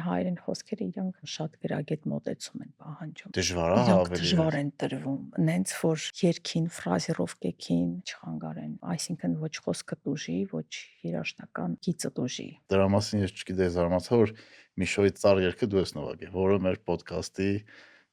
հայերեն խոսքերը իրանք շատ գրագետ մոտեցում են պահանջում։ Դժվար է Իրանք ավելի։ դժվար են տրվում, նենց որ երկին, ֆրազերովկեքին չխանգարեն, այսինքն ոչ խոսքը տուժի, ոչ երաժշտական գիծը տուժի։ Դրա մասին ես չգիտեի, զարմացա, որ Միշոյի ծառ երգը դու ես նվագել, որը մեր ոդկասթի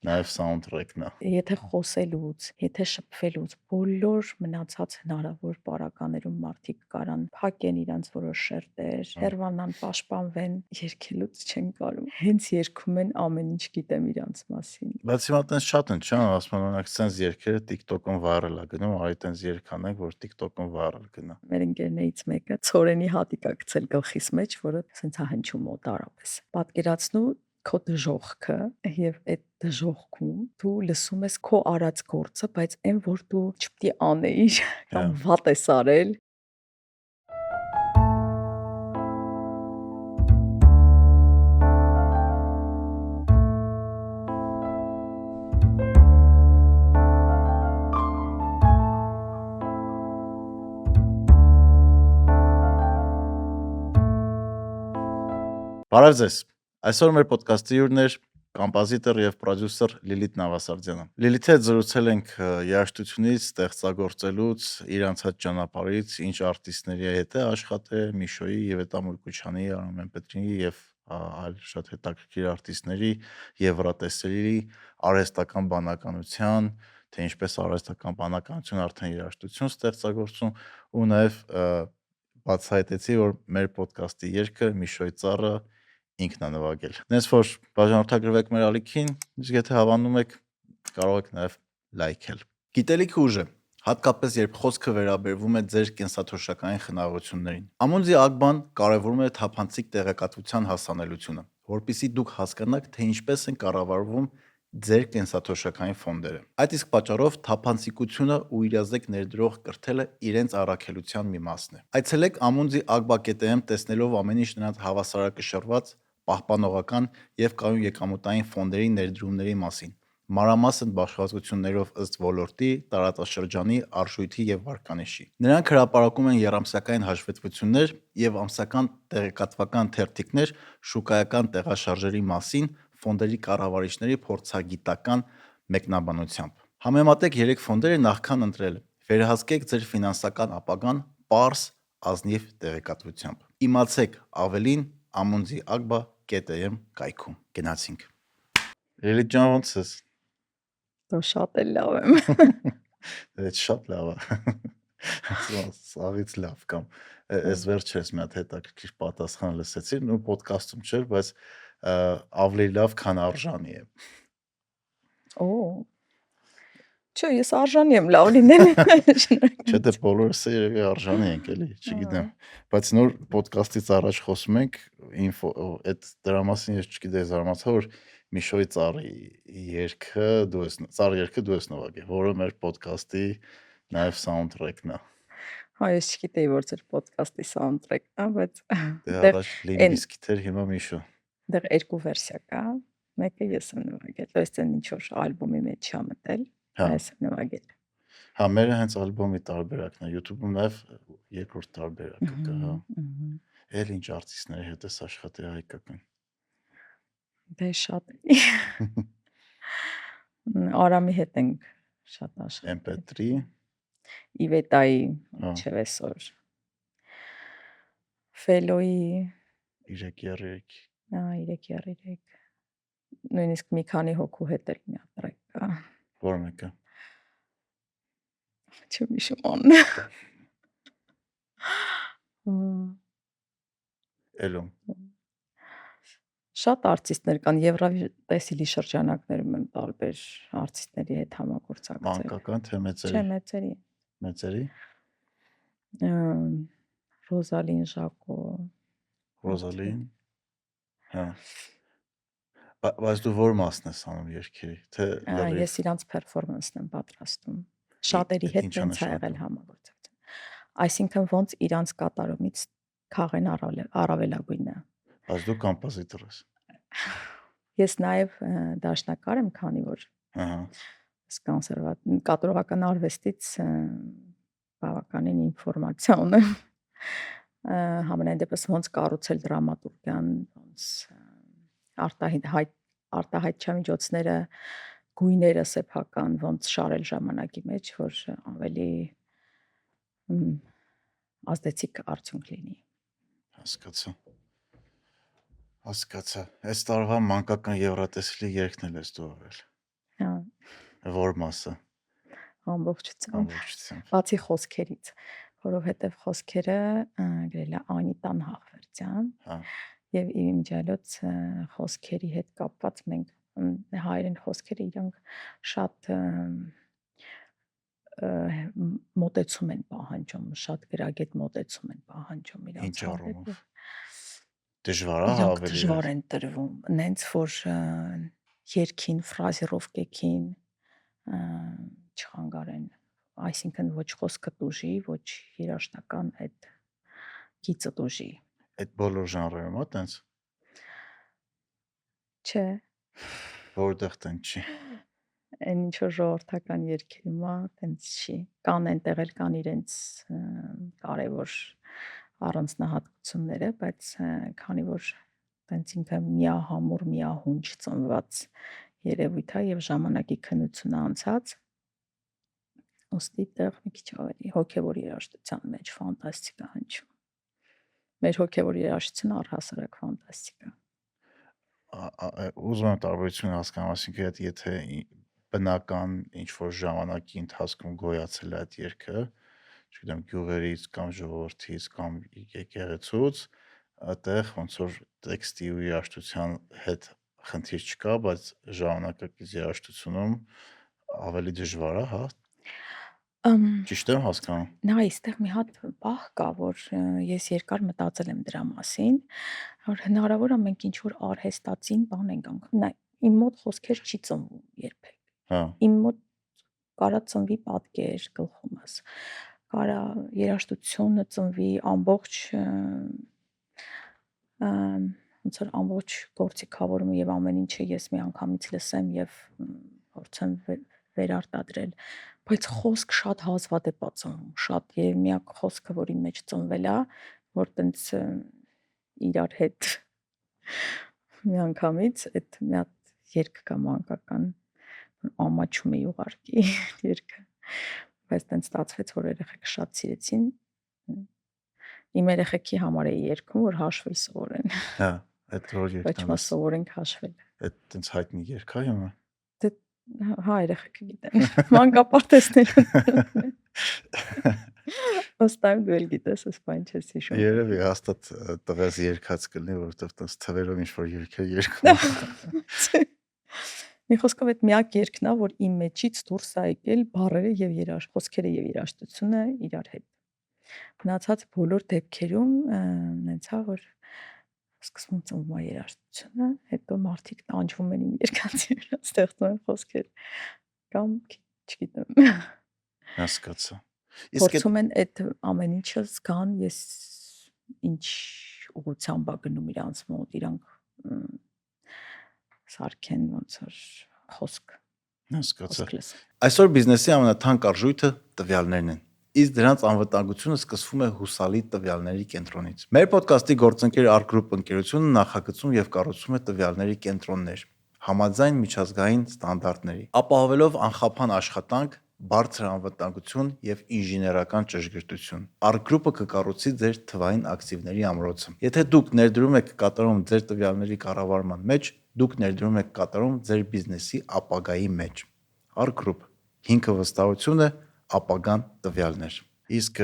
նաև սաունդթրեքն է։ Եթե խոսելուց, եթե շփվելուց բոլոր մնացած հնարավոր պարագաներում մարդիկ կարան փակեն իրանց որոշ շերտեր, հեռվանան, պաշտպանվեն, երգելուց չեն կարում։ Հենց երգում են ամեն ինչ գիտեմ իրանց մասին։ Բայց հիմա տենց շատ են, չէ՞, ասում են օրինակ սենց երգերը TikTok-ում viral է գնում, արի տենց երգ անենք, որ TikTok-ում viral գնա։ Մեր ընկերներից մեկը ցորենի հատիկ է գցել գլխիս մեջ, որը սենց է հնչում օտարապես։ Պատկերացնու քո դժողքը եւ այդ դժողքում դու լսում ես քո արած գործը, բայց այն որ դու չպետք է անեիր կամ վատ ես արել։ Բարև ձեզ։ Այսօր մեր ոդկասթի հյուրն է կոմպոզիտոր եւ պրոդյուսեր Լիլիթ Նավասարդյանը։ Լիլիթի հետ զրուցել ենք երաժշտությունից, ստեղծագործելուց, իրանց հետ ճանապարհից, ինչ արտիստների հետ է աշխատել, Միշոյի, Եվետա Մուրկուչյանի, Արամեն Պետրինի եւ այլ շատ հետաքրքիր արտիստների, եվրատեսելի, արհեստական բանականության, թե ինչպես արհեստական բանականություն արդեն երաժշտություն ստեղծագործում ու նաեւ բացահայտեցի, որ մեր ոդկասթի երգը Միշոյի ծառը ինքն է նվագել։ Նենց որ բաժանորդագրվեք մեր ալիքին, իսկ եթե հավանում եք, կարող եք նաև լայքել։ Գիտելիքի ուժը, հատկապես երբ խոսքը վերաբերվում է ձեր կենսաթոշակային խնայողություններին։ Ամունդի Ագբան կարևորում է թափանցիկ տեղեկատվության հասանելիությունը, որpիսի դուք հասկանաք, թե ինչպես են կառավարվում ձեր կենսաթոշակային ֆոնդերը։ Այդ իսկ պատճառով թափանցիկությունը ու իրազեկ ներդրող կրթելը իրենց առաքելության մի մասն է։ Այցելեք amundi.agba.am տեսնելով ամեն ինչ նրանց հավասարակշռված, պահպանողական եւ կայուն եկամուտային ֆոնդերի ներդրումների մասին, մանրամասն բաշխվածություններով ըստ ոլորտի, տարածաշրջանի, արժույթի եւ վարկանիշի։ Նրանք հրապարակում են եռամսյակային հաշվետվություններ եւ ամսական տեղեկատվական թերթիկներ շուկայական տեղաշարժերի մասին ֆոնդերի կառավարիչների փորձագիտական մեկնաբանությամբ։ Համեմատեք 3 ֆոնդերը նախքան ընտրելը։ Վերահսկեք ձեր ֆինանսական ապագան պարզ, ազնիվ տեղեկատվությամբ։ Իմացեք ավելին amundi.agba.am կայքում։ Գնացինք։ Լիլիթ ջան, ո՞նց ես։ Դու շատ էլ լավ եմ։ Դա շատ լավ է։ Սաղից լավ կամ այս վերջերս մի հատ հետաքրքիր պատասխան լսեցի, ու ոդկասթում չէր, բայց ավելի լավ, քան արժանի է։ Օ։ Չէ, ես արժանի եմ լավ լինել։ Չէ, դե բոլորս երևի արժանի ենք, էլի, չգիտեմ։ Բայց նոր ոդկասթից առաջ խոսում ենք, այդ դրա մասին ես չգիտեի, զարմացա, որ Միշոյի ծառի երգը դու ես նվագել, որը մեր ոդկասթի նաև սաունդթրեքն է։ Հա, ես չգիտեի, որ ձեր ոդկասթի սաունդթրեքն է, բայց դե առաջ Լիմբիսկիթ էր, հիմա Միշո։ Դեռ երկու վերսիա կա։ Մեկը ես եմ նվագել, ըստ այն ինչ որ ալբոմի մեջ չա մտել, այս եմ նվագել։ Հա, մերը հենց ալբոմի տարբերակն է, YouTube-ում նաև երկրորդ տարբերակը կա, հա։ Էլ ինչ արտիստների հետ ես աշխատել հայկական։ Դե շատ է։ Արամի հետ ենք շատ աշխատել։ MP3 Իվետայի ինչև այսօր։ Ֆելոյի 333։ Հա, 333։ Նույնիսկ մի քանի հոգու հետ էլ մի հատ տրեք կա։ Որ մեկը։ Չեմ հիշում անունը։ Էլում։ Շատ արտիստներ կան, Եվրատեսիլի շրջանակներում եմ տարբեր արտիստների հետ համագործակցել։ Մանկական թե մեծերի։ Չէ, մեծերի։ Մեծերի։ Ռոզալին Ժակո։ Ռոզալին։ Հա։ Բայց դու որ մասն ես անում երգերի, թե լրիվ։ Ես իրանց performance-ն եմ պատրաստում։ Շատերի հետ տենց ա եղել համագործակցություն։ Այսինքն ոնց իրանց կատարումից քաղեն առավելագույնը։ Բայց դու կոմպոզիտոր ես։ Ես նաև դաշնակար եմ, քանի որ կատարողական արվեստից բավականին ինֆորմացիա ունեմ։ Համենայն դեպս ոնց կառուցել դրամատուրգիան, ոնց արտահայտչամիջոցները, գույները սեփական ոնց շարել ժամանակի մեջ, որ ավելի ազդեցիկ արդյունք լինի։ Հասկացա։ Այս տարվա մանկական Եվրատեսիլի երգն էլ ես դու արել։ Հա, Որ մասը ամբողջությամբ։ Բացի խոսքերից, որովհետև խոսքերը գրել է Անիտան Հաղվերդյան, Հա։ եւ իմիջիալոց խոսքերի հետ կապված մենք հայերեն խոսքերը իրանք շատ մոտեցում են պահանջում, շատ գրագետ մոտեցում են պահանջում իրանց Ինչ առումով։ հետ։ Դժվար է Իրանք ավելի։ դժվար են տրվում, նենց որ երկին, ֆրազիրովկեքին չխանգարեն, այսինքն ոչ խոսքը տուժի, ոչ երաժշտական այդ գիծը տուժի։ Այդ բոլոր ժանրերում է տենց։ Չէ, Որտեղ տենց չի։ այն ինչ որ ժողովրդական երգերում է, տենց չի։ Կան այնտեղ էլ կան իրենց կարևոր առանձնահատկությունները, բայց քանի որ տենց ինքը միահամուռ, միահունչ ծնված երևույթ է եւ ժամանակի քննությունը անցած, ուստի տեղ մի քիչ ավելի հոգեվոր երաժշտության մեջ ֆանտաստիկա հնչում։ Մեր հոգեվոր երաժշտությունը առհասարակ ֆանտաստիկա։ Ուզում եմ տարբերություն հասկանալ, այսինքն եթե բնական ինչ որ ժամանակի ընթացքում գոյացել է այդ երգը, չգիտեմ, գյուղերից կամ ժողովրդից կամ եկեղեցուց, այդտեղ ոնց որ տեքստի ու երաժշտության հետ խնդիր չկա, բայց ժամանակակից երաժշտությունում ավելի դժվար է, հա։ Ճիշտ եմ հասկանում։ Նա այստեղ մի հատ բախ կա, որ ես երկար մտածել եմ դրա մասին, որ հնարավոր է մենք ինչ որ արհեստածին բան ենք անում։ Նա իմ մոտ խոսքեր չի ծնվում երբեք։ Հա։ Իմ մոտ կարա ծնվի պատկեր գլխումս, կարա երաժշտությունը ծնվի ամբողջ ոնց որ ամբողջ գործիքավորումը եւ ամեն ինչը ես մի անգամից լսեմ եւ փորձեմ վերարտադրել, բայց խոսք շատ հազվադեպ է ծնվում, շատ եւ միակ խոսքը, որ իմ մեջ ծնվել է, որ տենց իրար հետ մի անգամից այդ մի հատ երգ կա մանկական ամաչում է ուղարկի երգը, բայց տենց ստացվեց, որ երեխեք շատ սիրեցին։ Իմ երեխեքի համար է երգում, որ հաշվել սովորեն։ Հա, այդ որ Ոչ երգն մա սովորենք հաշվել։ այդ տենց հայտնի երգ է հիմա։ Հա, երեխեքը գիտեն։ Մանկապարտեզներում։ Ոստայ դու էլ գիտես, ես բան չես հիշում։ Երևի հաստատ տղես երգած կլինի, որովհետև տես թվերով ինչ որ երգեր երգում։ Մի խոսքով այդ միակ երգն է, որ իմ մեջից դուրս է եկել բառերը եւ խոսքերը եւ երաժշտությունը իրար հետ։ Մնացած բոլոր դեպքերում նենց է, որ սկզբում ծնվում է երաժշտությունը, հետո մարդիկ տանջվում են իմ երգանցի վրա, ստեղծում են խոսքեր կամ չգիտեմ։ Հասկացա։ Փորձում են այդ ամեն ինչը զգան, ես ինչ ուղղությամբ ա գնում իրանց մոտ, իրանք սարքեն ոնց որ խոսք։ Հասկացա։ Այսօր բիզնեսի ամենաթանկ արժույթը տվյալներն են։ Իսկ դրանց անվտանգությունը սկսվում է հուսալի տվյալների կենտրոնից։ Մեր ոդկասթի գործընկեր Arc Group ընկերությունը նախագծում եւ կառուցում է տվյալների կենտրոններ համաձայն միջազգային ստանդարտների, ապահովելով անխափան աշխատանք, բարձր անվտանգություն եւ ինժեներական ճշգրտություն։ Arc Group-ը կկառուցի ձեր թվային ակտիվների ամրոցը։ Եթե դուք ներդրում եք կատարում ձեր տվյալների կառավարման մեջ, դուք ներդրում եք կատարում ձեր բիզնեսի ապագայի մեջ։ Arc Group հիմքը վստահություն է, ապագան տվյալներ։ Իսկ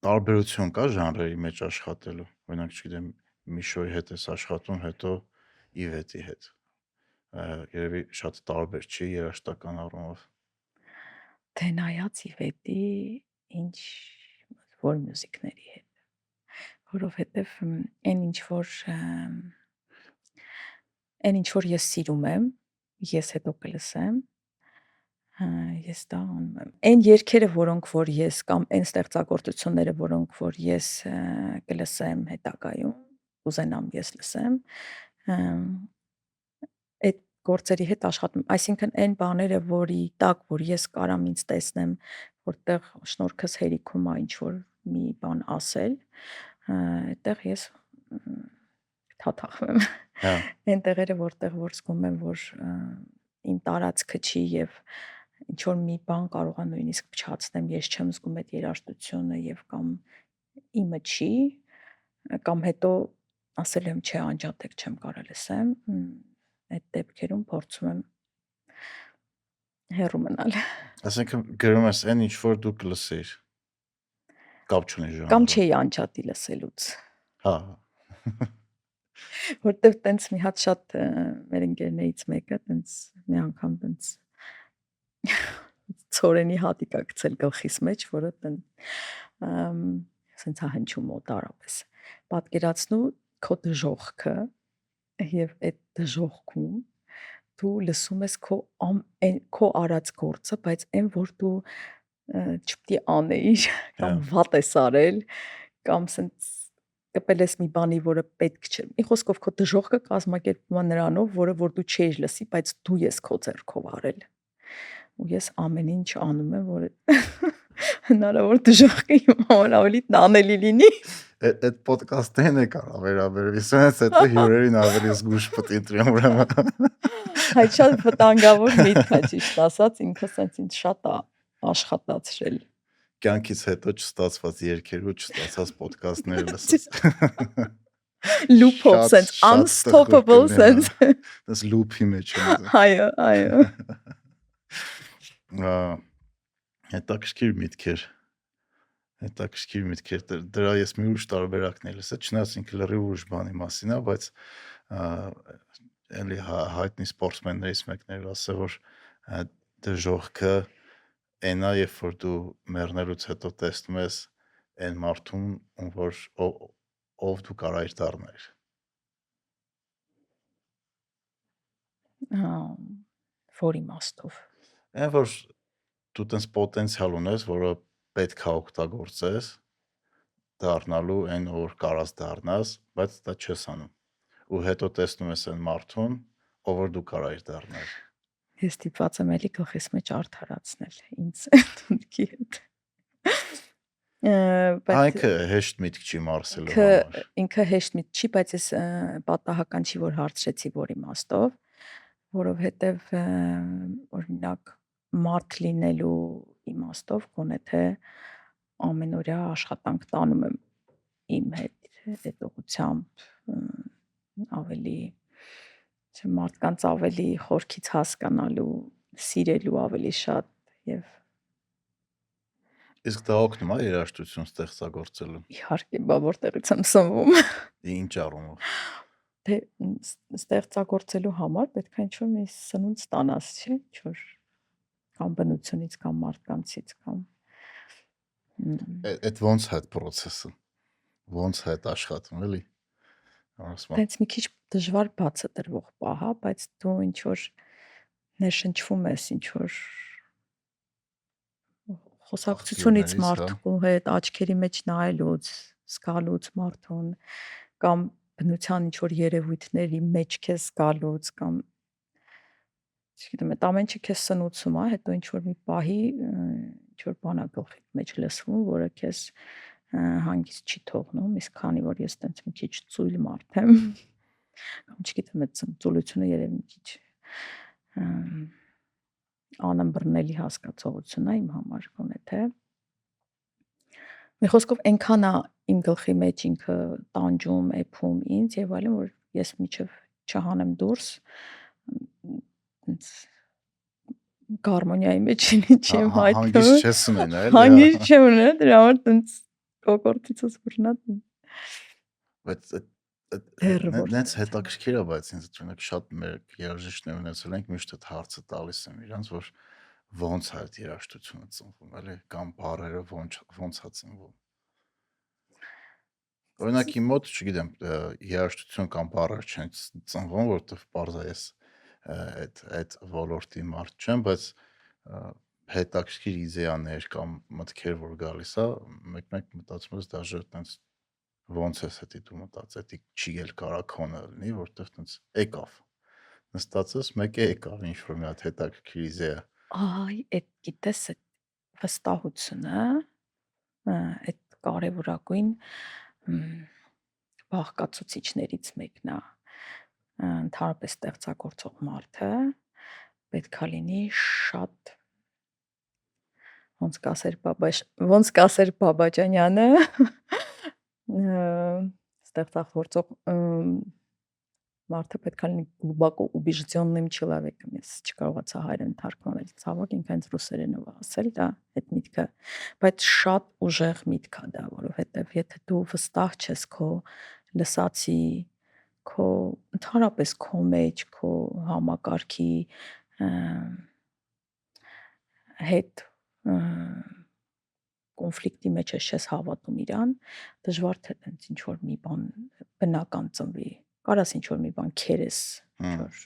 տարբերություն կա ժանրերի մեջ աշխատելու։ Օրինակ, չգիտեմ, Միշոյի հետ ես աշխատում, հետո Իվետի հետ։ Երևի շատ տարբեր չի երաժշտական առումով։ Դե նայած Իվետի ինչ որ մյուզիկների հետ, որովհետև այն ինչ որ ես սիրում եմ, ես հետո կլսեմ, ես դա անում եմ։ Այն երգերը, որոնք որ ես կամ այն ստեղծագործությունները, որոնք որ ես կլսեմ հետագայում, ուզենամ ես լսեմ, այդ գործերի հետ աշխատում, այսինքն այն բաները, որի տակ, որ ես կարամ ինձ տեսնեմ, որտեղ շնորհքս հերիքում է ինչ որ մի բան ասել, այդտեղ ես թաթախվեմ։ Հա, Այն տեղերը, որտեղ որ զգում եմ, որ իմ տարածքը չի եւ ինչ որ մի բան կարող է նույնիսկ փչացնեմ, ես չեմ զգում այդ երաժշտությունը եւ կամ իմը չի, կամ հետո ասել եմ չէ, անջատեք, չեմ կարող լսեմ, այդ դեպքերում փորձում եմ հեռու մնալ։ ասենք գրում ես այն ինչ որ դու կլսեիր, կապ չունի Կամ ժանրը։ չէի անջատի լսելուց, Հա, որտեվ տենց մի հատ շատ մեր ընկերներից մեկը տենց մի անգամ տենց ծորենի հատիկ ա գցել գլխիս մեջ, որը տեն սենց ա հնչում օտարապես։ Պատկերացնու քո դժողքը եւ այդ դժողքում դու լսում ես քո արած գործը, բայց այն որ դու չպետք է անեիր կամ հա, վատ ես արել կամ սենց կպել ես մի բանի, որը պետք չէ։ Մի խոսքով քո դժողքը կազմակերպվում է նրանով, որ դու չէիր լսի, բայց դու ես քո ձեռքով արել։ Ու ես ամեն ինչ անում եմ, որ հնարավոր դժողքը իմ համար ավելի տանելի լինի։ այդ ոդկասթին է կարող վերաբերվի, սենց հետո հյուրերին ավելի զգուշ պետք է ընտրեմ ուրեմն։ Այդ շատ վտանգավոր միտք է, ճիշտ ասած, ինքը սենց ինձ շատ է աշխատացրել։ Կյանքից հետո չստացված երգեր ու չստացած ոդկասթներ լսած։ Loop-ով Շատ սենց շատ unstoppable տխուր կլինի, սենց։ Դες լուփի մեջ եմ։ Այո, այո։ Հետաքրքիր միտքեր։ Հետաքրքիր միտքեր դրա ես մի ուրիշ տարբերակներ լսա, չնայած ինքը լրիվ ուրիշ բանի մասին է, բայց էլի հայտնի սպորտսմեններից մեկն էր ասել, որ դժողքը այնա, երբ որ դու մեռնելուց հետո տեսնում ես այն մարդուն, ով դու կարայիր դառնալ։ Որ իմաստով։ Այն որ դու տես պոտենցիալ ունես, որը պետք է օգտագործես դառնալու այն որ կարաս դառնաս, բայց դա չես անում։ Ու հետո տեսնում ես այն մարդուն, ով որ դու կարայիր դառնալ։ Ես ստիպված եմ էլի գլխիս մեջ արդարացնել ինձ դուքի հետ։ Այնքը հեշտ միտք չի մարսելու Ինքը համար։ ինքը հեշտ միտք չի, բայց ես պատահական չի որ հարցրեցի որ իմաստով, որովհետև օրինակ մարդ լինելու իմաստով գոնե թե ամենօրյա աշխատանք տանում եմ իմ հետ այդ ուղղությամբ ավելի մարդկանց ավելի խորքից հասկանալու, սիրելու ավելի շատ եւ Իսկ դա օգնում է երաժշտություն ստեղծագործելու։ իհարկե բա որտեղից եմ սնվում։ Ինչ առումով։ Թե ստեղծագործելու համար պետք է ինչ-որ մի սնունդ ստանաս, չէ՞, ինչ-որ կամ բնությունից կամ մարդկանցից կամ Այդ ոնց է այդ process-ը։ Ոնց է այդ աշխատում, էլի։ Ասում Տենց մի քիչ դժվար բացը տրվող պահ է, բայց դու ինչ որ ներշնչվում ես, ինչ որ խոսակցությունից աղբյուրներից, հա։ մարդու հետ աչքերի մեջ նայելուց, զգալուց մարդուն կամ բնության ինչ որ երևույթների մեջ քեզ զգալուց կամ չգիտեմ, այդ ամեն ինչը քեզ սնուցում է, հետո ինչ որ մի պահի ինչ որ բան է գլխի մեջ լսվում, որը քեզ հանգիստ չի թողնում, իսկ քանի որ ես տենց մի քիչ ծույլ մարդ եմ, կամ չգիտեմ, այդ ծուլությունը երևի մի քիչ անըմբռնելի հասկացողություն է իմ համար գոնե թե մի խոսքով այնքան է իմ գլխի մեջ ինքը տանջում, էփում ինձ եւ այլն, որ ես միջև չհանեմ դուրս գարմոնիայի մեջ չեմ հայտնում։ Հանգիստ չես ունենա, էլի։ Հանգիստ չեմ ունենա, դրա համար տենց կոկորտիցս բռնա։ Բայց Դեռ որ նենց հետաքրքիր է, բայց ինձ օրինակ շատ մեր երաժիշտներ ունեցել ենք, միշտ այդ հարցը տալիս եմ իրանց, որ ոնց է այդ երաժշտությունը ծնվում, էլի, կամ բառերը ոնց է ծնվում։ Օրինակ իմ մոտ, չգիտեմ, երաժշտություն կամ բառեր չեն ծնվում, որովհետև պարզ է ես այդ ոլորտի մարդ չեմ, բայց հետաքրքիր իդեաներ կամ մտքեր որ գալիս է, մեկ-մեկ մտածում ես դաժե այտենց ոնց ես հետի դու մտածես, դա չի էլ կարա քոնը լինի, որովհետև այտենց եկավ։ Նստածս մեկ է եկավ ինչ որ մի հատ հետաքրքիր իդեա։ Այ, այդ գիտես այդ վստահությունը, այդ կարևորագույն բաղկացուցիչներից մեկն է ընդհանրապես ստեղծագործող մարդը պետքա լինի շատ ոնց կասեր Բաբաջանյանը ստեղծագործող մարդը պետքա լինի глубоко убежденным человеком, ես չկարողացա հայերեն թարգմանել, ցավոք ինքը հենց ռուսերենով ասել դա այդ միտքը, բայց շատ ուժեղ միտք է դա, որովհետև եթե դու վստահ չես քո լսածի, քո ընդհանրապես քո մեջ, քո համակարգի հետ կոնֆլիկտի մեջ ես հավատում իրան, դժվար թե տենց ինչ որ մի բան բնական ծնվի։ Կարաս ինչ որ մի բան քերես, ինչ որ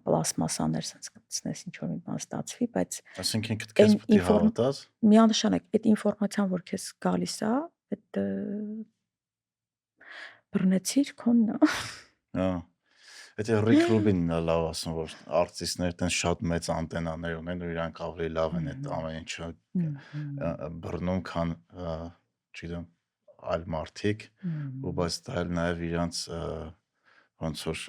պլաստմասաներ sense գտնես, ինչ որ մի բան ստացվի, բայց Այսինքն ինքդ քեզ պետք է հավատաս։ միանշանակ այդ ինֆորմացիան, որ քեզ գալիս է, այդ բռնեցիր քոնն է։ Հա։ Եթե Ռիկ Ռուբինն է լավ ասում, որ արտիստները տենց շատ մեծ անտենաներ ունեն ու իրանք ավելի լավ են այդ ամեն ինչը բռնում, քան չգիտեմ, այլ մարդիկ, ու բայց դա էլ նաև իրանց ոնց որ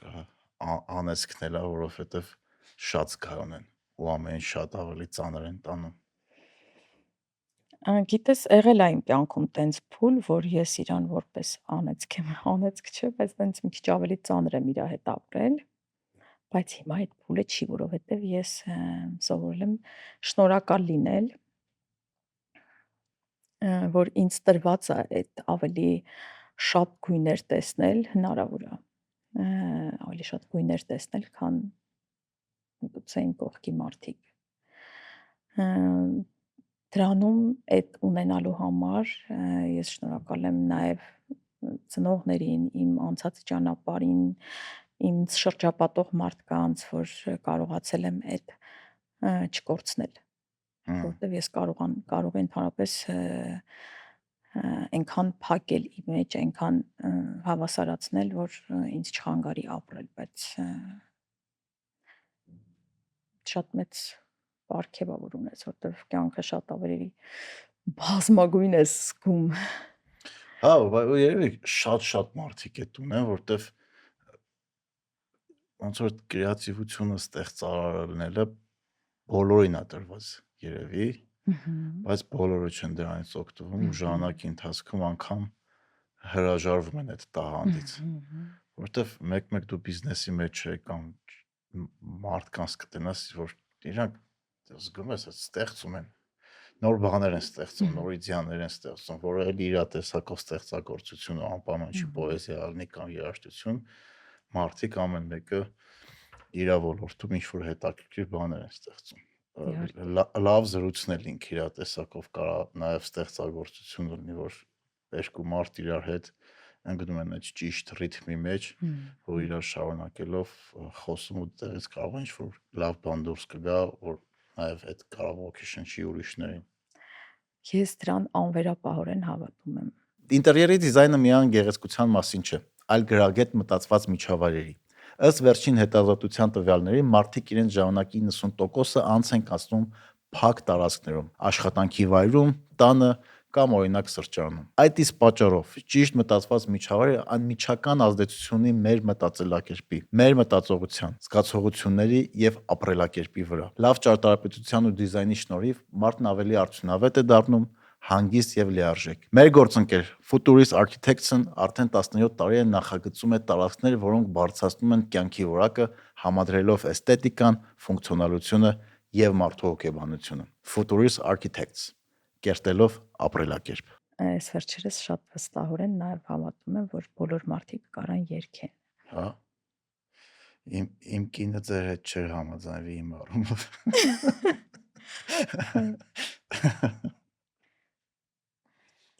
անեծքն է, որովհետև շատ զգայուն են ու ամեն ինչ շատ ավելի ծանր են տանում։ Գիտես, եղել է իմ կյանքում տենց փուլ, որ ես իրան որպես անեծք եմ, անեծք չէ, բայց տենց մի քիչ ավելի ծանր եմ իր հետ ապրել, բայց հիմա այդ փուլը չի, որովհետև ես սովորել եմ շնորհակալ լինել, որ ինձ տրված է այդ ավելի շատ գույներ տեսնել, հնարավոր է ավելի շատ գույներ տեսնել, քան միգուցե իմ կողքի մարդիկ։ Դրանում այդ ունենալու համար ես շնորհակալ եմ նաև ծնողներին, իմ անցած ճանապարհին, ինձ շրջապատող մարդկանց, որ կարողացել եմ այդ չկորցնել, որովհետև ես կարող եմ ընդհանրապես այնքան փակել իմ մեջ, այնքան հավասարացնել, որ ինձ չխանգարի ապրել, բայց շատ մեծ պարգև է որ ունես, որտեղ կյանքը շատ ավելի բազմագույն է զգում։ Հա, ու երևի շատ մարդիկ այդ ունեն, որտեղ ոնց որ կրեատիվությունը ստեղծարարելը բոլորին է տրված երևի, բայց բոլորը չեն դրանից օգտվում ու ժամանակի ընթացքում անգամ հրաժարվում են այդ տաղանդից, որտեղ մեկ-մեկ դու բիզնեսի մեջ ես կամ մարդկանց կտնես, որ իրանք զգում ես, ստեղծում են, նոր բաներ են ստեղծում, նոր իդեաներ են ստեղծում, որը էլ իր տեսակով ստեղծագործություն ու անպայման չի պոեզիա լինի կամ երաժշտություն, մարդիկ ամեն մեկը իր ոլորտում ինչ որ հետաքրքիր բաներ են ստեղծում։ Լավ զրույցներ ինք իր տեսակով կարա նաև ստեղծագործություն լինի, որ երկու մարդ իրար հետ ընկնում են այդ ճիշտ ռիթմի մեջ, որ իրար շարունակելով խոսում ու դերից կարող է ինչ-որ լավ բան դուրս կգա, որ նաև այդ կարող ոգեշնչի ուրիշներին։ Ես դրան անվերապահորեն հավատում եմ։ Ինտերիերի դիզայնը միայն գեղեցկության մասին չէ, այլ գրագետ մտածված միջավայրերի։ Ըստ վերջին հետազոտության տվյալների, մարդիկ իրենց ժամանակի 90%-ը անց են կացնում փակ տարածքներում, աշխատանքի վայրում, տանը կամ օրինակ սրճարանում։ Այդ իսկ պատճառով ճիշտ մտածված միջավայրը անմիջական ազդեցություն ունի մեր մտածելակերպի, մեր մտածողության, զգացողությունների եւ ապրելակերպի վրա։ Լավ ճարտարապետության ու դիզայնի շնորհիվ մարդն ավելի արդյունավետ է դառնում, հանգիստ եւ լիարժեք։ Մեր գործընկեր Futurist Architects-ն արդեն 17 տարի է նախագծում է տարածքներ, որոնք բարձրացնում են կյանքի որակը, համադրելով էսթետիկան, ֆունկցիոնալությունը եւ մարդու հոգեբանությունը։ Futurist Architects կերտելով ապրելակերպ։ Այս վերջերս շատ վստահորեն նաև հավատում եմ, որ բոլոր մարդիկ կարան երգեն։ Հա։ Իմ կինը ձեր հետ չէր համաձայնվի իմ առումով։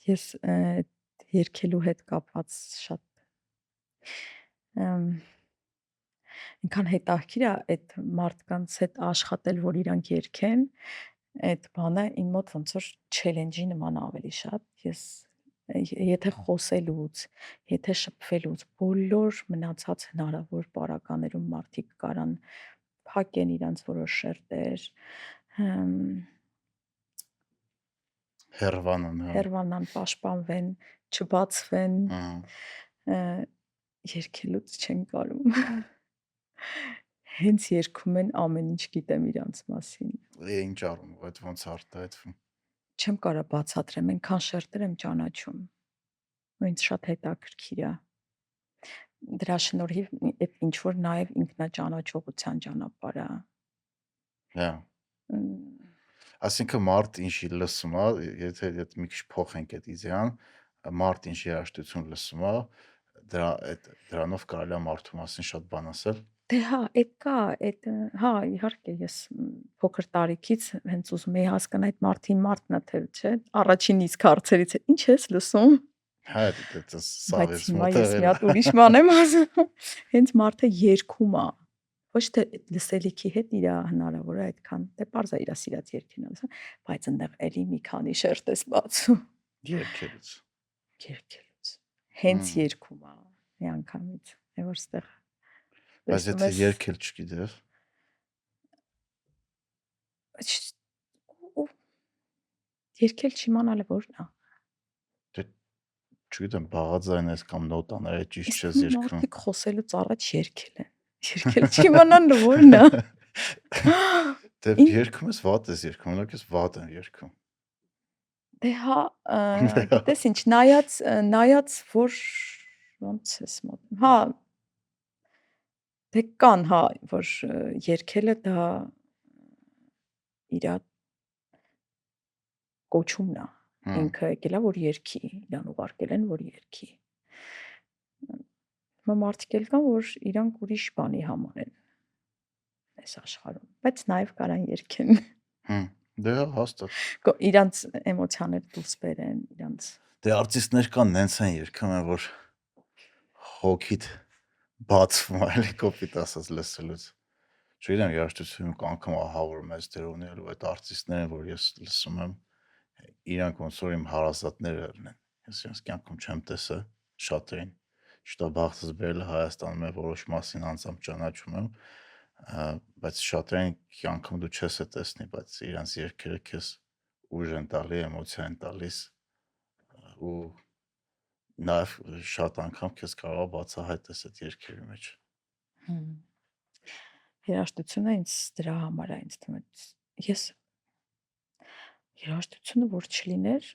Ես երգելու հետ կապված շատ ինքան հետաքրքիր է այդ մարդկանց հետ աշխատել, որ իրանք երգեն, այդ բանը իմ մոտ ոնց որ չելենջի նման ավելի շատ։ Ես եթե խոսելուց, եթե շփվելուց, բոլոր մնացած հնարավոր պարագաներում մարդիկ կարան փակեն իրանց որոշ շերտեր, Հերվանան, հա։ հերվանան, պաշտպանվեն, չբացվեն, Երկելուց չեն կարում։ Հենց երգում են ամեն ինչ գիտեմ իրանց մասին։ Ինչ առումով այդ ոնց արտահայտվում։ Չեմ կարա բացատրեմ, այնքան շերտեր եմ ճանաչում։ Ու ինձ շատ հետաքրքիր է։ Դրա շնորհիվ այդ ինչ որ նաև ինքնաճանաչողության ճանապարհ է։ Հա։ Մ, Այսինքն մարդ ինչի լսում է, եթե մի քիչ փոխենք այդ իդեան, մարդ ինչ երաժշտություն լսում է, դրանով կարելի է մարդու մասին շատ բան ասել։ Դե հա, այդ կա, այդ հա, իհարկե ես փոքր տարիքից հենց ուզում եի հասկանալ այդ մարդին մարդն է թե չէ, առաջին իսկ հարցերից է, ինչ ես լսում։ Հա, դա Բայց սավեց հիմա ես մի մոտել։ հատ ուրիշ բան եմ ասում։ Հենց մարդը երգում է։ Ոչ թե լսելիքի հետ իր հնարավոր է այդքան, դե պարզ է իր սիրած երգին ասում, բայց այնտեղ էլի մի քանի շերտ ես բացում Երկելուց։ երգելուց։ Հենց Հմ։ երգում է մի անգամից, է որ ստեղ Բայց տեսնում եթե ես երկել չգիտես, Չ- ու երգել չիմանալը որն է։ դե չգիտեմ, բաղաձայն ես կամ նոտաները ճիշտ Իսկ չես երգում։ մարդիկ խոսելուց առաջ երգել են։ Երգել չիմանալը որն է։ Դե Ինչ երգում ես վատ ես երգում, օրինակ ես վատ եմ երգում։ դե հա, գիտես ինչ, նայած որ ոնց ես մոտ։ Հա, դե կան, հա, որ երգելը դա իր կոչումն է։ Հմ։ Ինքը եկել է որ երգի, իրան ուղարկել են որ երգի։ Հիմա մարդիկ էլ կան, որ իրանք ուրիշ բանի համար են այս աշխարհում, բայց նաև կարան երգեն։ Հմ։ Դե հա, հաստատ։ Իրանց էմոցիաները դուրս բերեն, իրանց Դե արտիստներ կան նենց են երգում են, որ հոգիդ բացվում է, էլի կոպիտ ասած լսելուց։ Չգիտեմ, երաժշտությունում անգամ ահավոր մեծ դեր ունելու այդ արտիստները, որ ես լսում եմ, իրանք ոնց որ իմ հարազատները են։ Ես իրենց կյանքում չեմ տեսել շատերին։ Շուտա բախտս բերել Հայաստանում է որոշ մասին անձամբ ճանաչում եմ, բայց շատերին կյանքում դու չես է տեսնի, բայց իրանց երգերը քեզ ուժ են տալի, էմոցիա են տալիս ու նաև շատ անգամ քեզ կարող է բացահայտես այդ երգերի մեջ։ հմ, երաժշտությունը ինձ դրա համար է ինձ թվում է ես երաժշտությունը որ չլիներ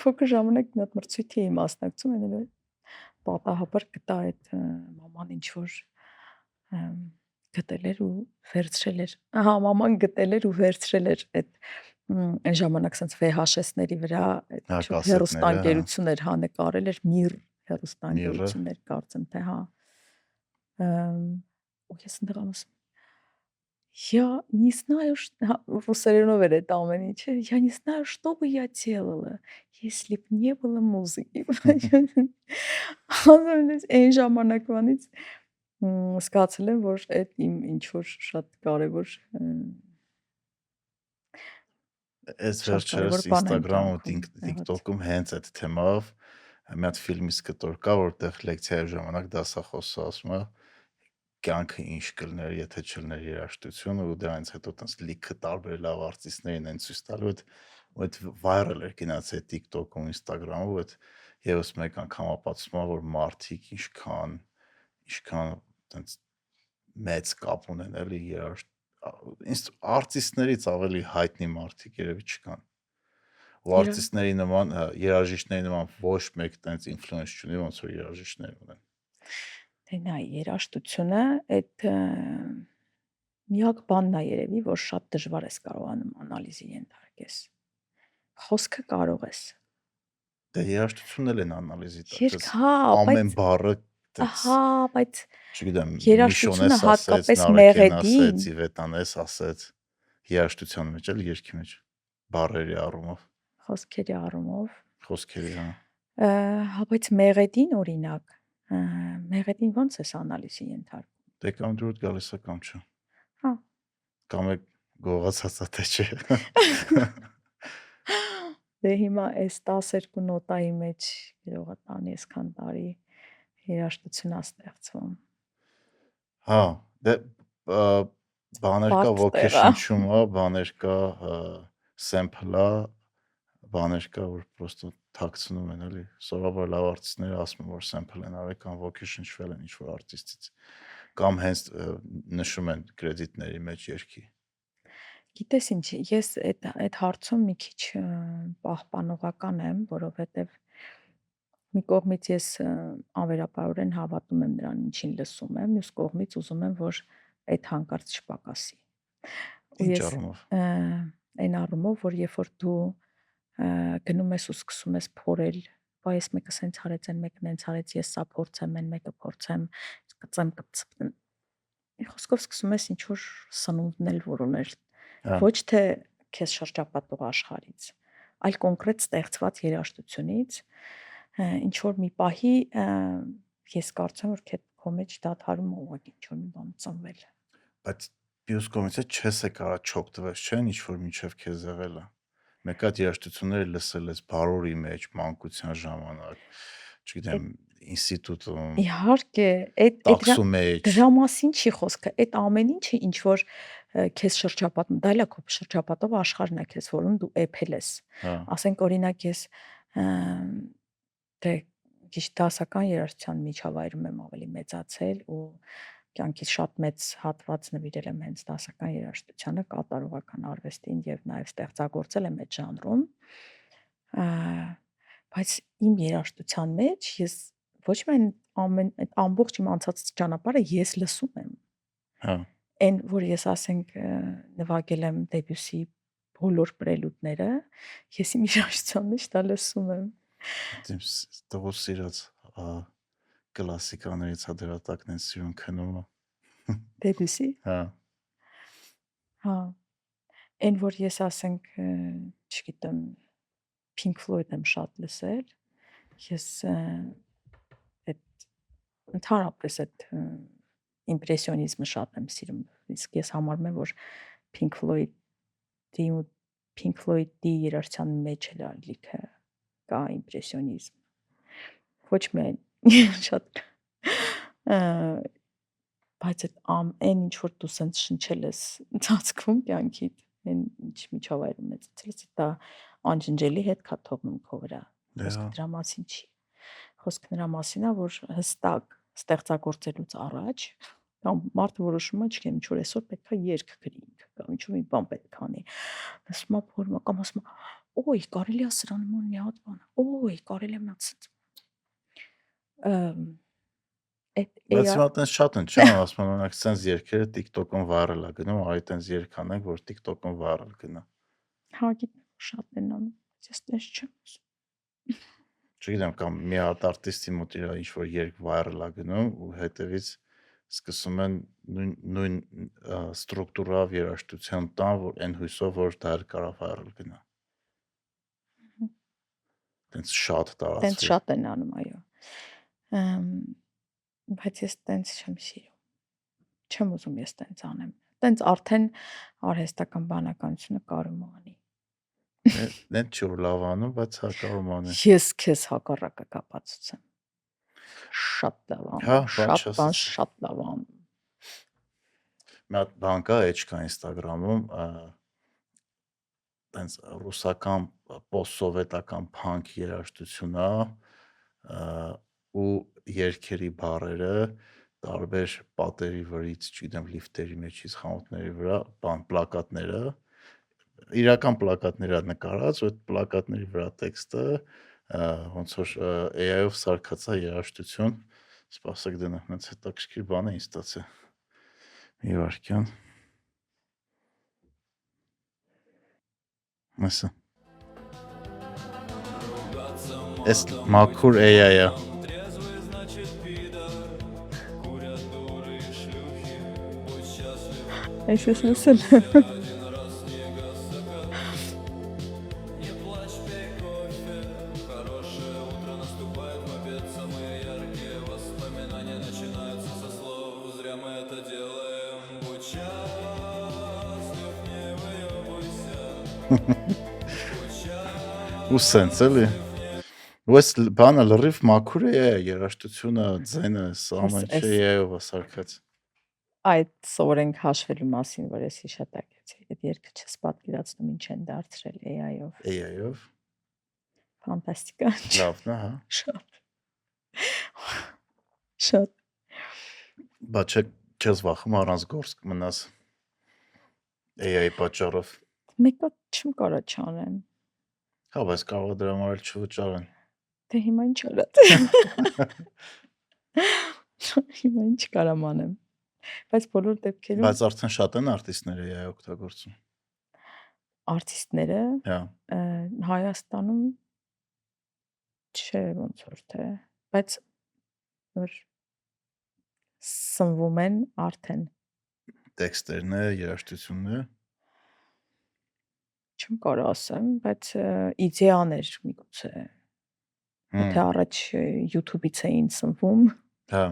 փոքր ժամանակ մի հատ մրցույթի էի մասնակցում այնը պատահաբար գտա այդ մաման ինչ որ գտել էր ու վերցրել էր ահա մաման գտել էր ու վերցրել էր այդ այն ժամանակ sense VHS-ների վրա այդ Հա, ինչ որ կասետները, հա, հեռուստաընկերություն էր հա նկարել էր Միր միրը։ հեռուստաընկերություններ կարծեմ թե հա ու ես ընդեղ ասում Я не знаю, русскоязычного это ամեն ինչը, я не знаю, что бы я делала, если б не было музыки։ Ասում ես այն ժամանակվանից զգացել եմ, որ այդ իմ ինչ որ շատ կարևոր Այս շատ վերջերս կարևոր բան է իմ Instagram ու կյանքում եղած։ TikTok-ում հենց այդ թեմայով մի հատ ֆիլմից կտոր կա, որտեղ լեկցիայի ժամանակ դասախոսը ասում է կյանքը ինչ կլներ, եթե չլներ երաժշտություն ու դրանից հետո տես լիքը տարբեր լավ արտիստներին են ցույց տալու այդ viral էր գնացել TikTok-ում, Instagram-ում, այդ եւս մեկ անգամ ապացուցում է, որ մարդիկ ինչքան տես մեծ կապ ունեն էլի արտիստներից ավելի հայտնի մարդիկ երևի չկան։ Ու արտիստների նման, երաժիշտների նման ոչ մեկ տենց ինֆլուենս չունի, ոնց որ երաժիշտներ ունեն։ Դե նայ երաժշտությունը այդ միակ բանն է երևի, որ շատ դժվար ես կարողանում անալիզի ենթարկես։ Խոսքը կարող ես։ Դե երաժշտությունն էլ են անալիզի տակ։ Երգ հա, Ամեն բայց բառը տենց, ահա, բայց չգիտեմ, երաժշտությունը Միշոնես ասեց, հատկապես Նարեկեն մեղեդին, ասեց, Իվետանես ասեց, երաժշտության մեջ էլ երգի մեջ բառերի առումով, խոսքերի առումով, խոսքերի, հա։ հա, բայց մեղեդին օրինակ, մեղեդին ո՞նց ես անալիզի ենթարկում։ Դե կամ դուրս գալիս է կամ չէ։ Հա։ Կամ է գողացածա թե չէ։ Դե հիմա այս 12 նոտայի մեջ գրողը տանի այսքան տարի երաժշտություն է ստեղծվում։ Հա, դե բաներ կա Ֆակտ ոգեշնչում է, բաներ կա sample-ա, բաներ կա որ պրոստը թաքցնում են, էլի։ Սովորաբար լավ արտիստները ասում են, որ sample են արել կամ ոգեշնչվել են ինչ-որ արտիստից, կամ հենց նշում են կրեդիտների մեջ երգի։ Գիտես ինչ, ես այդ հարցում մի քիչ պահպանողական եմ, որովհետև մի կողմից ես անվերապահորեն հավատում եմ նրան, ինչին լսում եմ, մյուս կողմից ուզում եմ, որ այդ հանկարծ չպակասի։ Ու Ինչ ես առումով։ այն առումով, որ երբ որ դու գնում ես ու սկսում ես փորել, բայ ես մեկը սենց արեց, այն մեկն հենց արեց, ես սա փորձեմ, այն մեկը փորձեմ, կծեմ կծեմ։ Մի խոսքով սկսում ես ինչ որ սնունդնել որոնել, Հա, ոչ թե քեզ շրջապատող աշխարհից, այլ կոնկրետ ստեղծված երաժշտությունից, ինչ որ մի պահի ես կարծում եմ, որ քո մեջ դադարում է ուղղակի ինչ որ մի բան ծնվել։ բայց մյուս կողմից է չես է կարա չօգտվես, չեն ինչ որ միջև քեզ եղել է։ Մեկ հատ երաժշտությունները լսել ես բարորի մեջ, մանկության ժամանակ, չգիտեմ, ինստիտուտում, Իհարկե, տաքսու մեջ։ դրա մասին չի խոսքը, այդ ամեն ինչը ինչ որ քեզ շրջապատում, դա էլ է քո շրջապատող աշխարհն է քեզ, որում դու էփել ես։ Հա, Ասենք օրինակ ես դե ճիշտ դասական երաժշտության միջավայրում եմ ավելի մեծացել ու կյանքից շատ մեծ հատված նվիրել եմ հենց դասական երաժշտությանը, կատարողական արվեստին եւ նաեւ ստեղծագործել եմ այդ ժանրում։ Բայց իմ երաժշտության մեջ ես ոչ միայն այդ ամբողջ իմ անցած ճանապարհը ես լսում եմ։ հա, Այն, որ ես ասենք նվագել եմ Դեբյուսի բոլոր պրելյուդները, ես իմ երաժշտության մեջ դա լսում եմ։ իմ տղուս սիրած կլասիկաներից հադրատակն են սիրուն քնումը։ Դեբյուսի։ Հա, Հա։ Այն, որ ես ասենք, չգիտեմ, Pink Floyd եմ շատ լսել, ես այդ ընդհանրապես այդ իմպրեսիոնիզմը շատ եմ սիրում։ Իսկ ես համարում եմ, որ Pink Floyd-ի ու Pink Floyd-ի երաժշտության մեջ էլ լիքը կա իմպրեսիոնիզմ։ Ոչ միայն շատ բայց այդ այն ինչ որ դու սենց շնչել ես ծածկվում կյանքիդ, այն ինչ միջավայրում մեծացել ես, դա անջնջելի հետ կա թողնում քո վրա։ Խոսքը դրա մասին չի։ Խոսքը նրա մասին է, որ հստակ ստեղծագործելուց առաջ կամ մարդը որոշում է, չգիտեմ, ինչ որ այսօր պետքա երգ գրի ինքը կամ ինչ որ մի բան պետք անի։ Ասում է փորում կամ ասում է, օй, կարելի է սրան նման մի հատ բան։ Օй, կարելի է մի հատ բայց հիմա տենց շատ են, չէ՞, ասում են, օրինակ, սենց երգերը TikTok-ում viral է գնում, այ տենց երգ անենք, որ TikTok-ում viral գնա։ հա գիտեմ շատ են անում, ես տես չեմ ուզում։ Չգիտեմ, կամ մի հատ արտիստի մոտ իր ինչ որ երգ viral է գնում ու հետևից սկսում են նույն ստրուկտուրով երաժշտություն տան, որ այն հույսով, որ դա էլ կարող viral գնա։ Տենց շատ Տենց տարածվի։ շատ են անում, այո։ Բայց ես տենց չեմ սիրում։ Չեմ ուզում ես տենց անեմ։ Տենց արդեն արհեստական բանականությունը կարում անի։ Դեն չի որ լավ անում, բայց հա կարող անի։ Ես քեզ հակառակը կապացուցեմ։ Շատ լավ Հա, անում, բան շատ բան, չասես։ շատ լավ անում։ Մի հատ բան կա, էջ կա Instagram-ում, տենց ռուսական post-սովետական փանկ երաժշտություն է, ու երգերի բառերը տարբեր պատերի վրից, չգիտեմ, լիֆտերի մեջից, խանութների վրա, բան պլակատները, իրական պլակատներ է նկարած, ու այդ պլակատների վրա տեքստը ոնց որ AI-ով սարքած է երաժշտություն, սպասեք դնա, հենց հետաքրքիր բան է ինձ ստացել։ Մի վարքյան։ Մասը։ Էս մաքուր AI-ը։ Ես լսել։ Ու սենց էլի։ Ու այս բանը լրիվ մաքուր է երաժշտությունը, ձայնը, սա ամեն ինչը AI-ով է սարքած։ Այդ սովորենք հաշվելու մասին, որ ես հիշատակեցի։ Այդ երգը չես պատկերացնում ինչ են դարձրել AI-ով։ AI-ով։ Ֆանտաստիկա։ Լավն է, հա։ Շատ։ Շատ։ Բայց չես վախում առանց գործ կմնաս AI պատճառով։ Մեկը չեմ կարա չանեմ։ Հա, բայց կարող է դրա համար էլ չվճարեն։ Դե հիմա ինչ արա։ Հիմա ինչ կարամ անեմ։ Բայց բոլոր դեպքերում Բայց արդեն շատ են արտիստները AI օգտագործում։ արտիստները Հա, Հայաստանում չէ ոնց որ թե, բայց որ սնվում են արդեն տեքստերները, երաժշտությունները։ չեմ կարող ասեմ, բայց իդեաներ միգուցե։ Եթե առաջ YouTube-ից էին սնվում, Հա,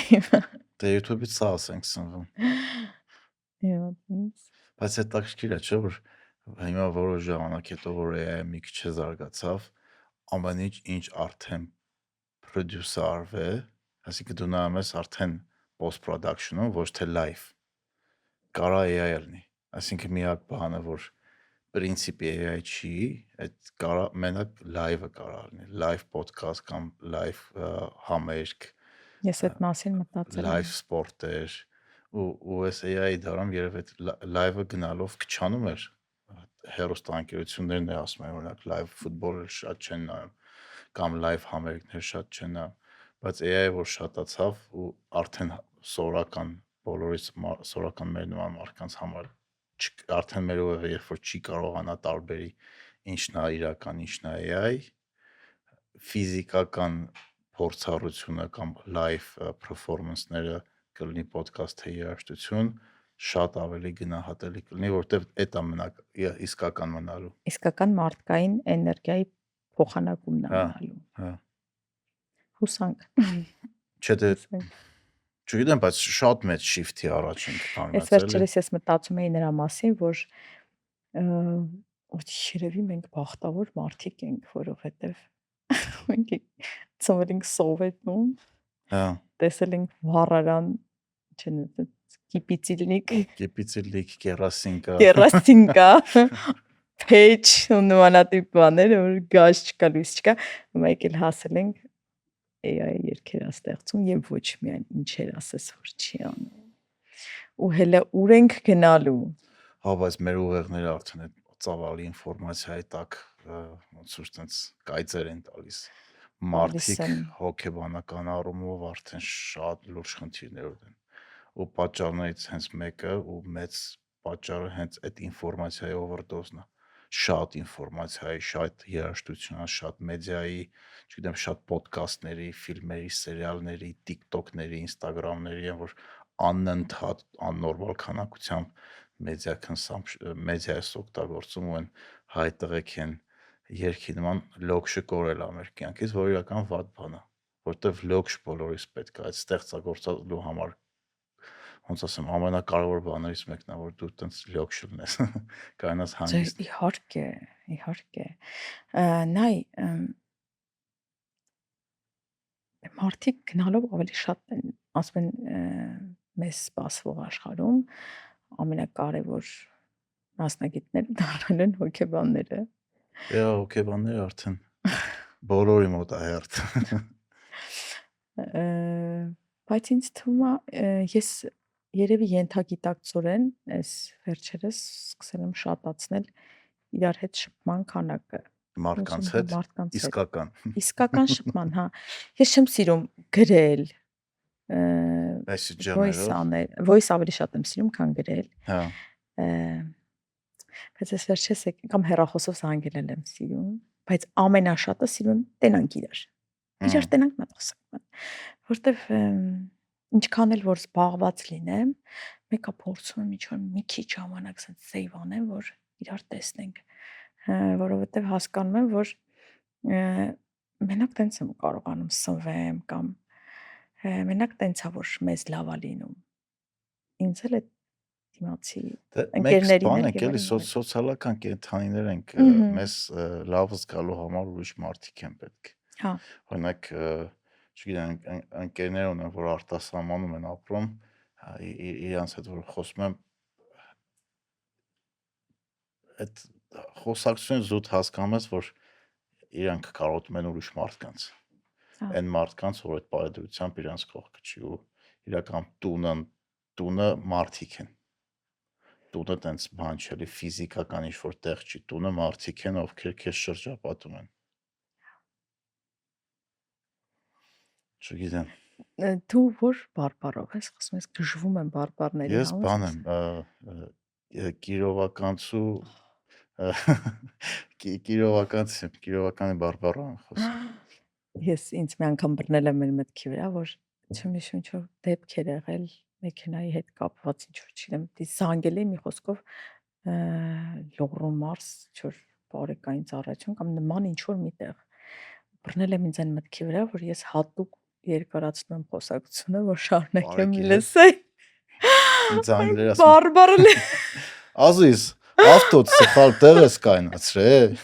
հիմա դե YouTube-ից սա ասենք սնվում։ հիմա Բայց հետաքրքիր է, չէ՞ որ հիմա որոշ ժամանակ հետո որ AI-ը մի քիչ զարգացավ, ամեն ինչ արդեն produce արվե, այսինքն դու նայում ես արդեն post production-ում, ոչ թե live։ Կարա AI լինի։ Այսինքն միակ բանը, որ պրինցիպի AI չի, այդ կարա մենակ live-ը կարա լինի, live podcast կամ live համերգ, ես այդ մասին մտածել եմ։ live սպորտեր ու այս AI-ի դարում երևի այդ live-ը գնալով քչանում էր հեռուստաընկերություններն է ասում են օրինակ live ֆուտբոլը շատ չեն նայում կամ live համերգներ շատ չեն նայում, բայց AI-ը որ շատացավ ու արդեն սովորական բոլորիս սովորական մեր նման մարդկանց համար արդեն մեր ուղեղը երբ որ չի կարողանա տարբերի ինչն է իրական, ինչն է AI, ֆիզիկական փորձառությունը կամ live performance-ները կլինի podcast թե երաժշտություն, շատ ավելի գնահատելի կլինի, որովհետև այդ է մնաք իսկական մնալու։ Իսկական մարդկային էներգիայի փոխանակումն է Հա, մնալու։ հա։ Հուսանք։ Չէ, դե Հուսանք։ չգիտեմ, բայց շատ մեծ shift-ի առաջ ենք Այս կանգնած էլի։ վերջերս ես մտածում էի նրա մասին, որ երևի մենք բախտավոր մարդիկ ենք, որովհետև մենք ծնվել ենք Սովետում, Հա, տեսել ենք վառարան, չեն կիպիցիլնիկ, կեպիցիլիկ, կերասինկա։ տերասինկա, փեջ ու նմանատիպ բաներ, որ գազ չկա, լույս չկա, մենք էլ հասել ենք AI երգերաստեղծում եւ ոչ միայն ինչեր ասես որ չի անում։ Ու հələ ուր ենք գնալու։ Հա, բայց մեր ուղեղները արդեն այդ ծավալի ինֆորմացիայի տակ ոնց որ տենց կայծեր են տալիս։ Մարդիկ հոգեբանական առումով արդեն շատ լուրջ խնդիրներ ունեն։ Ու պատճառներից հենց մեկը ու մեծ պատճառը հենց այդ ինֆորմացիայի overdose-ն է։ Շատ ինֆորմացիայի, շատ երաժշտության, շատ մեդիայի, չգիտեմ, շատ ոդկասթների, ֆիլմերի, սերիալների, TikTok-ների, Instagram-ների, են որ անընդհատ աննորմալ քանակությամբ մեդիայս օգտագործում ու են հայ տղեկ են երկի նման լոքշը կորել ամեր կյանքից, որ իրական վատ բան է, որտեվ լոքշ բոլորիս պետք է այդ ստեղծագործելու համար ոնց ասեմ, ամենակարևոր բաներից մեկն է, որ դու տենց լոքշ լինես, կանաս հանգիստ։ Իհարկե։ Նայ մարդիկ գնալով ավելի շատ են, ասում են մեզ սպասվող աշխարհում ամենակարևոր մասնագետները դառնալ են հոգեբանները։ Դե հոգեբանները արդեն բոլորի մոտ է հերթ։ Բայց ինձ թվում է ես երևի ենթագիտակցորեն այս վերջերս սկսել եմ շատացնել իրար հետ շփման քանակը Մարդկանց հետ, իսկական։ Իսկական շփման, հա։ Ես չեմ սիրում գրել, Messenger-ներով։ voice ավելի շատ եմ սիրում, քան գրել։ Հա։ Բայց այս վերջերս կամ հեռախոսով զանգել եմ սիրում, բայց ամենաշատը սիրում եմ տենանք իրար։ Իրար տենանք մտածում, որտեվ ինչքան էլ որ զբաղված լինեմ, մեկը փորձում եմ ինչ-որ մի քիչ ժամանակ ասած սեյվ անեմ, որ իրար տեսնենք, որովհետև հասկանում եմ, որ մենակ տենց եմ կարողանում սնվեմ կամ մենակ տենց է որ մեզ լավ է լինում։ Ինձ էլ է դիմացի ընկերներին ենք էլի սոցիալական կենթանիներ ենք, մեզ լավ զգալու համար ուրիշ մարդիկ են պետք։ Հա։ Օրինակ, չգիտեմ, ընկերներ ունեն, որ արտասահմանում են ապրում, իրանց հետ որ խոսում եմ, այդ խոսակցությունը զուտ հասկանում ես, որ իրանք կարոտում են ուրիշ մարդկանց։ Հա։ Այն մարդկանց, որ այդ բարեդրությամբ իրանց կողքը չի ու իրական տունը մարդիկ են։ Տունը տենց բան չէ, էլի ֆիզիկական ինչ-որ տեղ չի, տունը մարդիկ են, ովքեր քեզ շրջապատում են։ Չգիտեմ։ Դու որ բարբառով ես խոսում, ես գժվում եմ բարբառների Ես համար։ բան եմ, կիրովականցու կիրովականի բարբառով եմ խոսում։ Ես ինձ մի անգամ բռնել եմ մեր մտքի վրա, որ չմիշտ ինչ-որ դեպք էր եղել մեքենայի հետ կապված ինչ-որ չգիտեմ, դի զանգել էի մի խոսքով Լոռու Մարս ինչ-որ բարեկային ծառայություն կամ նման ինչ-որ միտեղ։ Բռնել եմ ինձ այն մտքի վրա, որ ես հատուկ երկարացնում եմ խոսակցությունը, որ շարունակեմ Բարեկի հետ։ լսել։ Ինձ անգլերեն ասում։ Բարբառը Ազիզ, ավտոդ սխալ տեղ ես կայնացրել։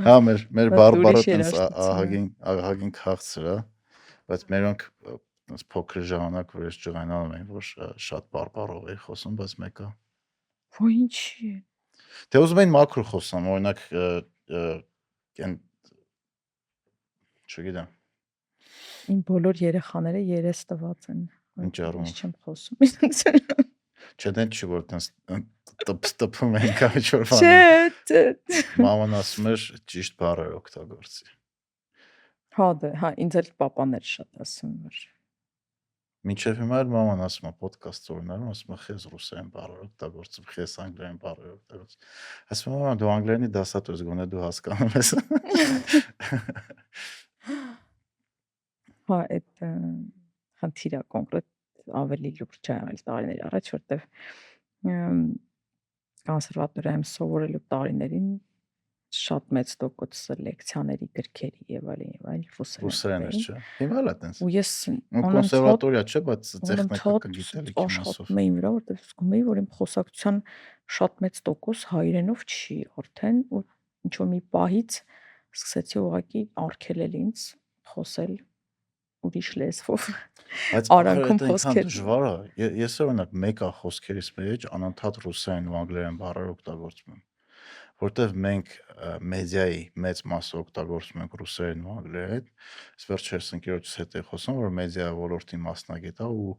Հա, մեր Բայց բարբառը ուրիշ տենց երաժշտություն է։ ահագին քաղցր է, բայց մերոնք տենց փոքր ժամանակ որ ես ջղայնանում էին, որ շատ բարբառով էի խոսում, բայց մեկը Ոչ ինչի։ Դե ուզում էին մաքուր խոսամ, օրինակ այն չգիտեմ, Իմ բոլոր երեխաները երես տված են։ ինչ առումով։ Ես չեմ խոսում։ Չէ, դեն չի որ տենց տպում են կամ ինչ-որ բան։ Չէ, Մաման ասում էր ճիշտ բառեր օգտագործի։ հա, ինձ էլ պապաներ շատ ասում որ։ Մինչև հիմա էլ մաման ասում է ոդկաստ օրինակում, ասում է խես ռուսերեն բառեր օգտագործում, խես անգլերեն բառեր օգտագործում։ Ասում եմ, մամա, դու անգլերենի դասատու ես, գոնե դու հասկանում ես։ Հա, այդ խնդիրը կոնկրետ ավելի լուրջ է եղել տարիների առաջ, որտեվ կոնսերվատորիայում սովորելու տարիներին շատ մեծ տոկոսը լեկցիաների գրքերի եւ այլն Ռուսերեն էր, չէ։ Հիմա էլ է տենց։ ու ես Ու կոնսերվատորիա չէ, բայց տեխնիկական անընդհատ գիտելիքի մասով։ աշխատում էի վրա, որտեղ զգում էի, որ իմ խոսակցության շատ մեծ տոկոս հայերենով չի արդեն ու ինչ որ մի պահից սկսեցի ուղղակի արգելել ինձ խոսել ուրիշ լեզվով։ Բայց Արանքում ախր դա խոսքեր։ ինքան դժվար է։ Ես օրինակ մեկա խոսքերից մեջ անընդհատ ռուսերեն ու անգլերեն բառեր օգտագործում եմ, որտեվ մենք մեդիայի մեծ մասը օգտագործում ենք ռուսերեն ու անգլերեն։ Ես վերջերս ընկերոջս հետ էի խոսում, որ մեդիա ոլորտի մասնագետ է ու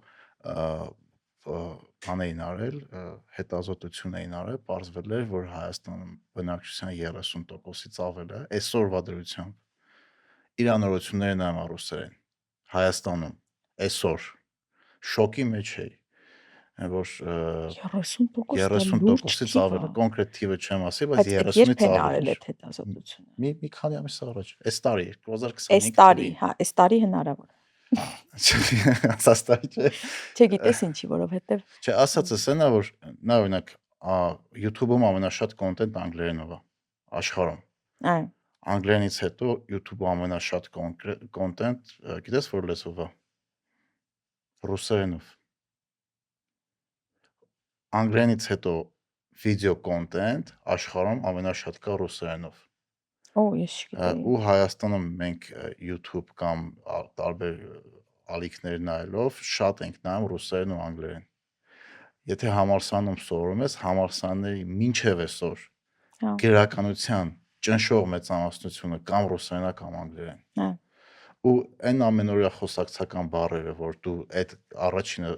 բան էին արել, հետազոտություն էին արել, պարզվել էր, որ Հայաստանում բնակչության 30%-ից ավելը այսօրվա դրությամբ իրանորություններն են ռուսերեն։ Հայաստանում այսօր շոկի մեջ էի, որ 30%-ից 30%-ից ավելի կոնկրետ թիվը չեմ ասի, բայց Բայց երբ 30-ից են ավելի արել էր։ այդ հետազոտությունը։ Մի քանի ամիս առաջ, այս տարի, Այս 2025 տարի, հա, այս տարի հնարավոր է։ ասած տարի չէ։ Չգիտես ինչի, որովհետև Չէ, ասածս այնա, որ նա օրինակ YouTube-ում ամենաշատ կոնտենտ անգլերենով է աշխարհում։ այ Անգլերենից հետո YouTube-ում ամենաշատ կոնտենտ, գիտես որ լեզվով է։ Ռուսերենով։ Անգլերենից հետո վիդեո կոնտենտ աշխարհում ամենաշատ կա ռուսերենով։ ես չգիտեի։ Ու Հայաստանում մենք YouTube կամ տարբեր ալիքներ նայելով շատ ենք նայում ռուսերեն ու անգլերեն։ Եթե համալսանում սովորում ես, համալսանների մինչև այսօր Հա։ գրականության ճնշող մեծամասնությունը կամ ռուսերեն է կամ անգլերեն։ Հա։ Ու այն ամենօրյա խոսակցական բառերը, որ դու այդ առաջինը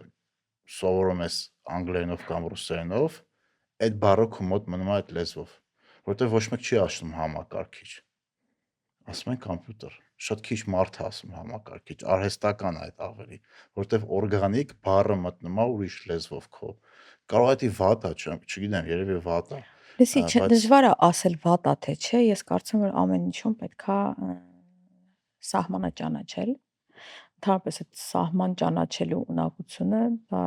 սովորում ես անգլերենով կամ ռուսերենով, այդ բառը քո մոտ մնում է այդ լեզվով, որտեղ ոչ մեկ չի ասում համակարգիչ։ Ասում են համբյուտեր։ Շատ քիչ մարդ է ասում համակարգիչ, արհեստական է այդ ավելի, որտեղ օրգանիկ բառը մտնում է ուրիշ լեզվով քո։ Կարող է դա վատ է, չգիտեմ, երևի վատ է։ Լսի, դժվար է ասել վատ է թե չէ, ես կարծում եմ որ ամեն ինչում պետքա սահմանը ճանաչել։ Ընդհանրապես այդ սահման ճանաչելու ունակությունը դա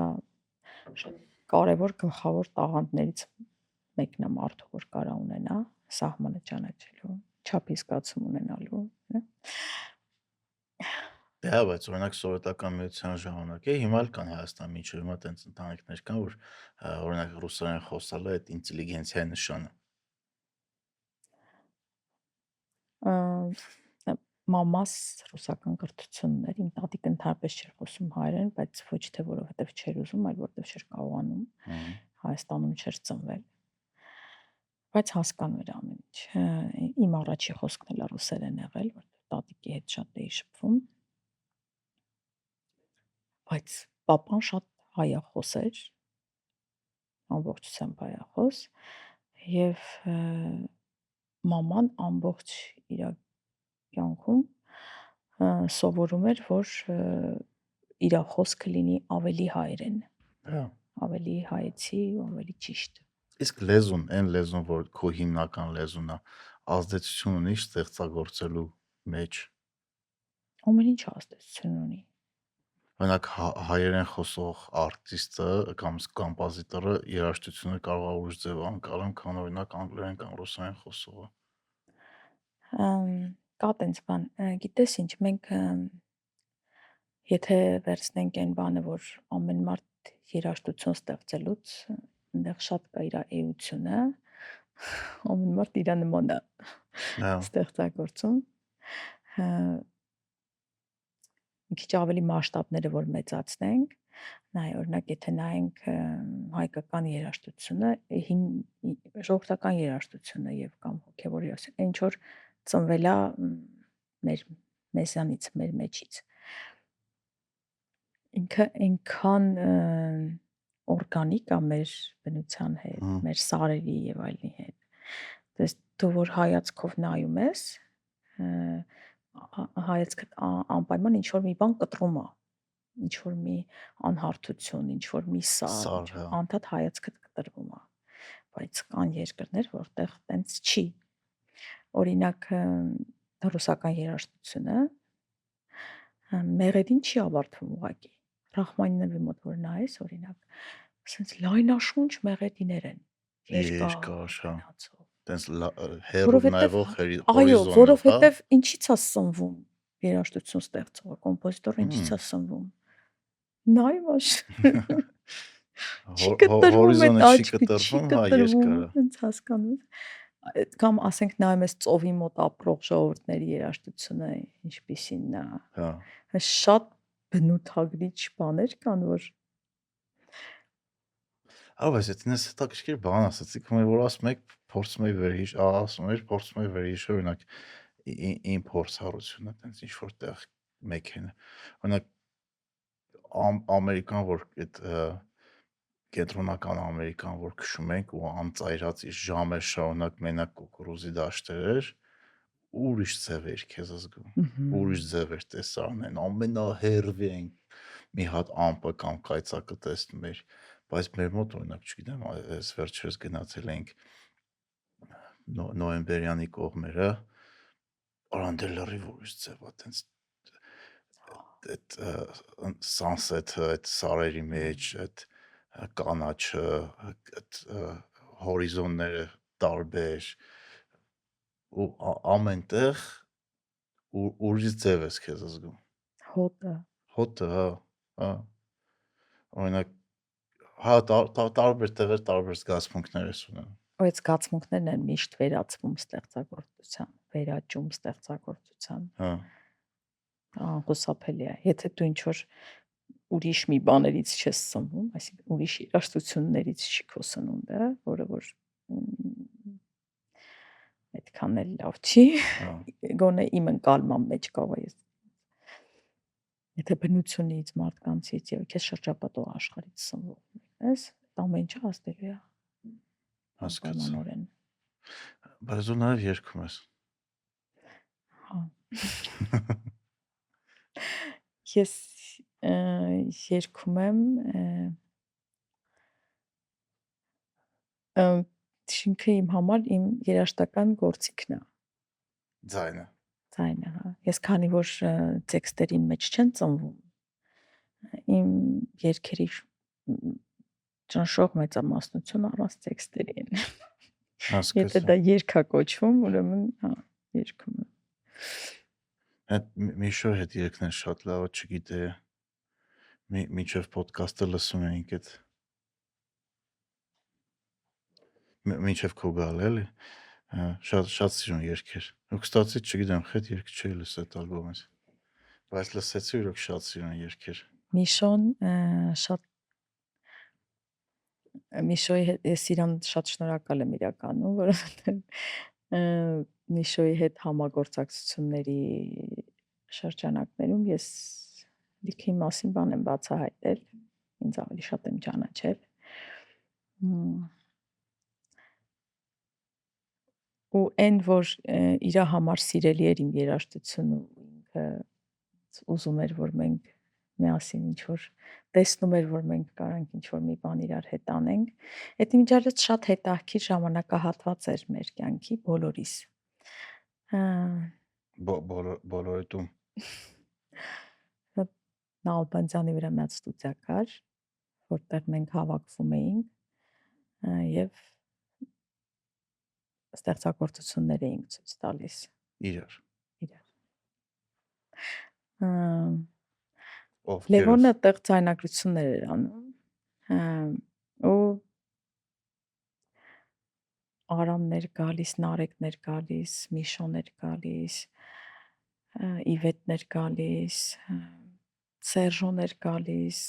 շատ կարևոր գլխավոր տաղանդներից մեկն է մարդու, որ կարա ունենա սահմանը ճանաչելու, չափի զգացում ունենալու, հա։ Դե հա, բայց օրինակ սովետական միության ժամանակ է, հիմա էլ կան Հայաստանում մինչև հիմա տենց ընտանիքներ կան, որ օրինակ ռուսերեն խոսալը այդ ինտելիգենցիայի նշան է։ Մամաս ռուսական կրթությունն էր, իմ տատիկը ընդհանրապես չէր խոսում հայերեն, բայց ոչ թե որովհետև չէր ուզում, այլ որովհետև չէր կարողանում, Հայաստանում չէր ծնվել։ բայց հասկանում էր ամեն ինչ։ Իմ առաջի խոսքն էլ ռուսերեն եղել, որտեղ տատիկի հետ շատ էի շփվում, բայց պապան շատ հայախոս էր, ամբողջությամբ հայախոս, եւ մաման ամբողջ իր կյանքում սովորում էր, որ իր խոսքը լինի ավելի հայերեն, Հա։ ավելի հայեցի ու ավելի ճիշտ։ Իսկ լեզուն, այն լեզուն, որ քո հիմնական լեզուն է, ազդեցություն ունի ստեղծագործելու մեջ։ Ամեն ինչ ազդեցություն ունի։ Օրինակ հայերեն խոսող արտիստը կամ կոմպոզիտորը երաժշտությունը կարող է ուրիշ ձև անցնել, քան օրինակ անգլերեն կամ ռուսերեն խոսողը։ Կա տենց բան, գիտես ինչ, մենք եթե վերցնենք այն բանը, որ ամեն մարդ երաժշտություն ստեղծելուց, այնտեղ շատ կա իր էությունը, ամեն մարդ իր նման է Հա։ ստեղծագործում։ Մի քիչ ավելի մասշտաբները որ մեծացնենք, օրինակ եթե նայենք հայկական երաժշտությունը, ժողովրդական երաժշտությունը եւ կամ հոգեվոր երաժշտությունը, ինչ որ ծնվել է մեզանից, մեր մեջից, ինքը այնքան օրգանիկ է մեր բնության հետ, մեր սարերի եւ այլնի հետ։ Դες դու որ հայացքով նայում ես, հայացքը անպայման ինչ որ մի բան կտրում է, ինչ որ մի անհարթություն, ինչ որ մի սար, անդադ հայացքդ կտրվում է, բայց կան երկրներ, որտեղ տենց չի։ Օրինակ ռուսական երաժշտությունը մեղեդին չի ավարտվում ուղղակի։ Ռախմանինովի մոտ որ նայես, օրինակ, ասենց լայնաշունչ մեղեդիներ են, երկար, հա։ Տենց հերով որովհետև նայվող այո, հորիզոնով, որովհետև ինչի՞ց է սնվում երաժշտություն ստեղծողը, կոմպոզիտորը ինչի՞ց է սնվում։ Նայում աշ։ Չի կտրվում այդ աչքը, չի կտրվում, հենց հասկանում ես։ Կամ ասենք նայում ես ծովի մոտ ապրող ժողովուրդների երաժշտությունը ինչպիսին է։ Հա։ Շատ բնութագրիչ բաներ կան, որ Բայց այդինս հետաքրքիր բան ասացիք, որ ասում եք փորձում եք վերհիշ, ասում եք փորձում եք վերհիշել, օրինակ իմ փորձառությունը, տենց ինչ որտեղ մեքենա։ Օրինակ Ամերիկան, որ այդ կենտրոնական Ամերիկան, որ քշում ենք ու անծայրած իր ժամեր շարունակ մենակ կուկուրուզի դաշտեր էր, ուրիշ ձև էր քեզ զգում։ Ուրիշ ձև էր տեսարան, ամենահերվի են մի հատ ամպը կամ կայծակը տեսնում էր, բայց մեր մոտ օրինակ, չգիտեմ, այս վերջերս գնացել ենք նոյեմբերյանի կողմերը, առանդել լրիվ ուրիշ ձև է, տենց այդ sunset-ը, այդ սարերի մեջ, այդ կանաչը, այդ հորիզոնները տարբեր ու ամենտեղ ուրիշ ձև ես քեզ զգում։ Հոտը, հա։ Օրինակ, հա, տարբեր տեղեր տարբեր զգացմունքներ ես ունենում։ Այդ զգացմունքներն են միշտ վերածվում ստեղծագործության, վերաճում ստեղծագործության։ Հա։ Անխուսափելի է։ Եթե դու ինչ որ ուրիշ մի բաներից չես սնվում, այսինքն ուրիշ երաժշտություններից չի քո սնունդը, որը որ այդքան էլ լավ չի, գոնե իմ ընկալման մեջ կարող է։ Եթե բնությունից, մարդկանցից եւ քեզ շրջապատող աշխարհից սնվում ես, ամեն ինչը ազդելու է։ Հասկացա։ Բայց դու նաև երգում ես։ Հա։ Ես երգում եմ շինքը իմ համար իմ երաժշտական գործիքն է։ Ձայնը, հա։ Ես քանի որ տեքստերի մեջ չեն ծնվում, իմ երգերի ճնշող մեծամասնությունը առանց տեքստերի են։ Եթե դա երգ է կոչվում, ուրեմն հա, երգում եմ։ Այդ Միշոյի հետ երգն շատ լավ է, չգիտե։ Մինչև ոդկասթը լսում էինք այդ մինչև քո գալ էլի, շատ սիրուն երգեր։ Ու կստացի, չգիտեմ, խետ երգ չէի լսել այդ ալբոմից, բայց լսեցի իրոք շատ սիրուն երգեր։ Միշոն շատ Միշոյի հետ ես իրան շատ շնորհակալ եմ իրականում, որովհետև Միշոյի հետ համագործակցությունների շրջանակներում ես լիքի մասին բան եմ բացահայտել, ինձ ավելի շատ եմ ճանաչել։ Ու այն, որ իր համար սիրելի էր իմ երաժշտությունը, ինքը ուզում էր, որ մենք միասին ինչ-որ տեսնում էր, որ մենք կարանք ինչ-որ մի բան իրար հետ անենք, այդ ինձ շատ հետաքրքիր ժամանակահատված էր մեր կյանքի բոլորիս։ Բոլորիտում Նալբանդյանի վրա մեծ ստուդիա կար, որտեղ մենք հավաքվում էինք եւ ստեղծագործություններ էինք ցույց տալիս իրար։ Ով Լևոնը տեղ ձայնագրություններ էր անում ու Արամներ գալիս, Նարեկներ գալիս, Միշոներ գալիս, Իվետներ գալիս, Սերժոներ գալիս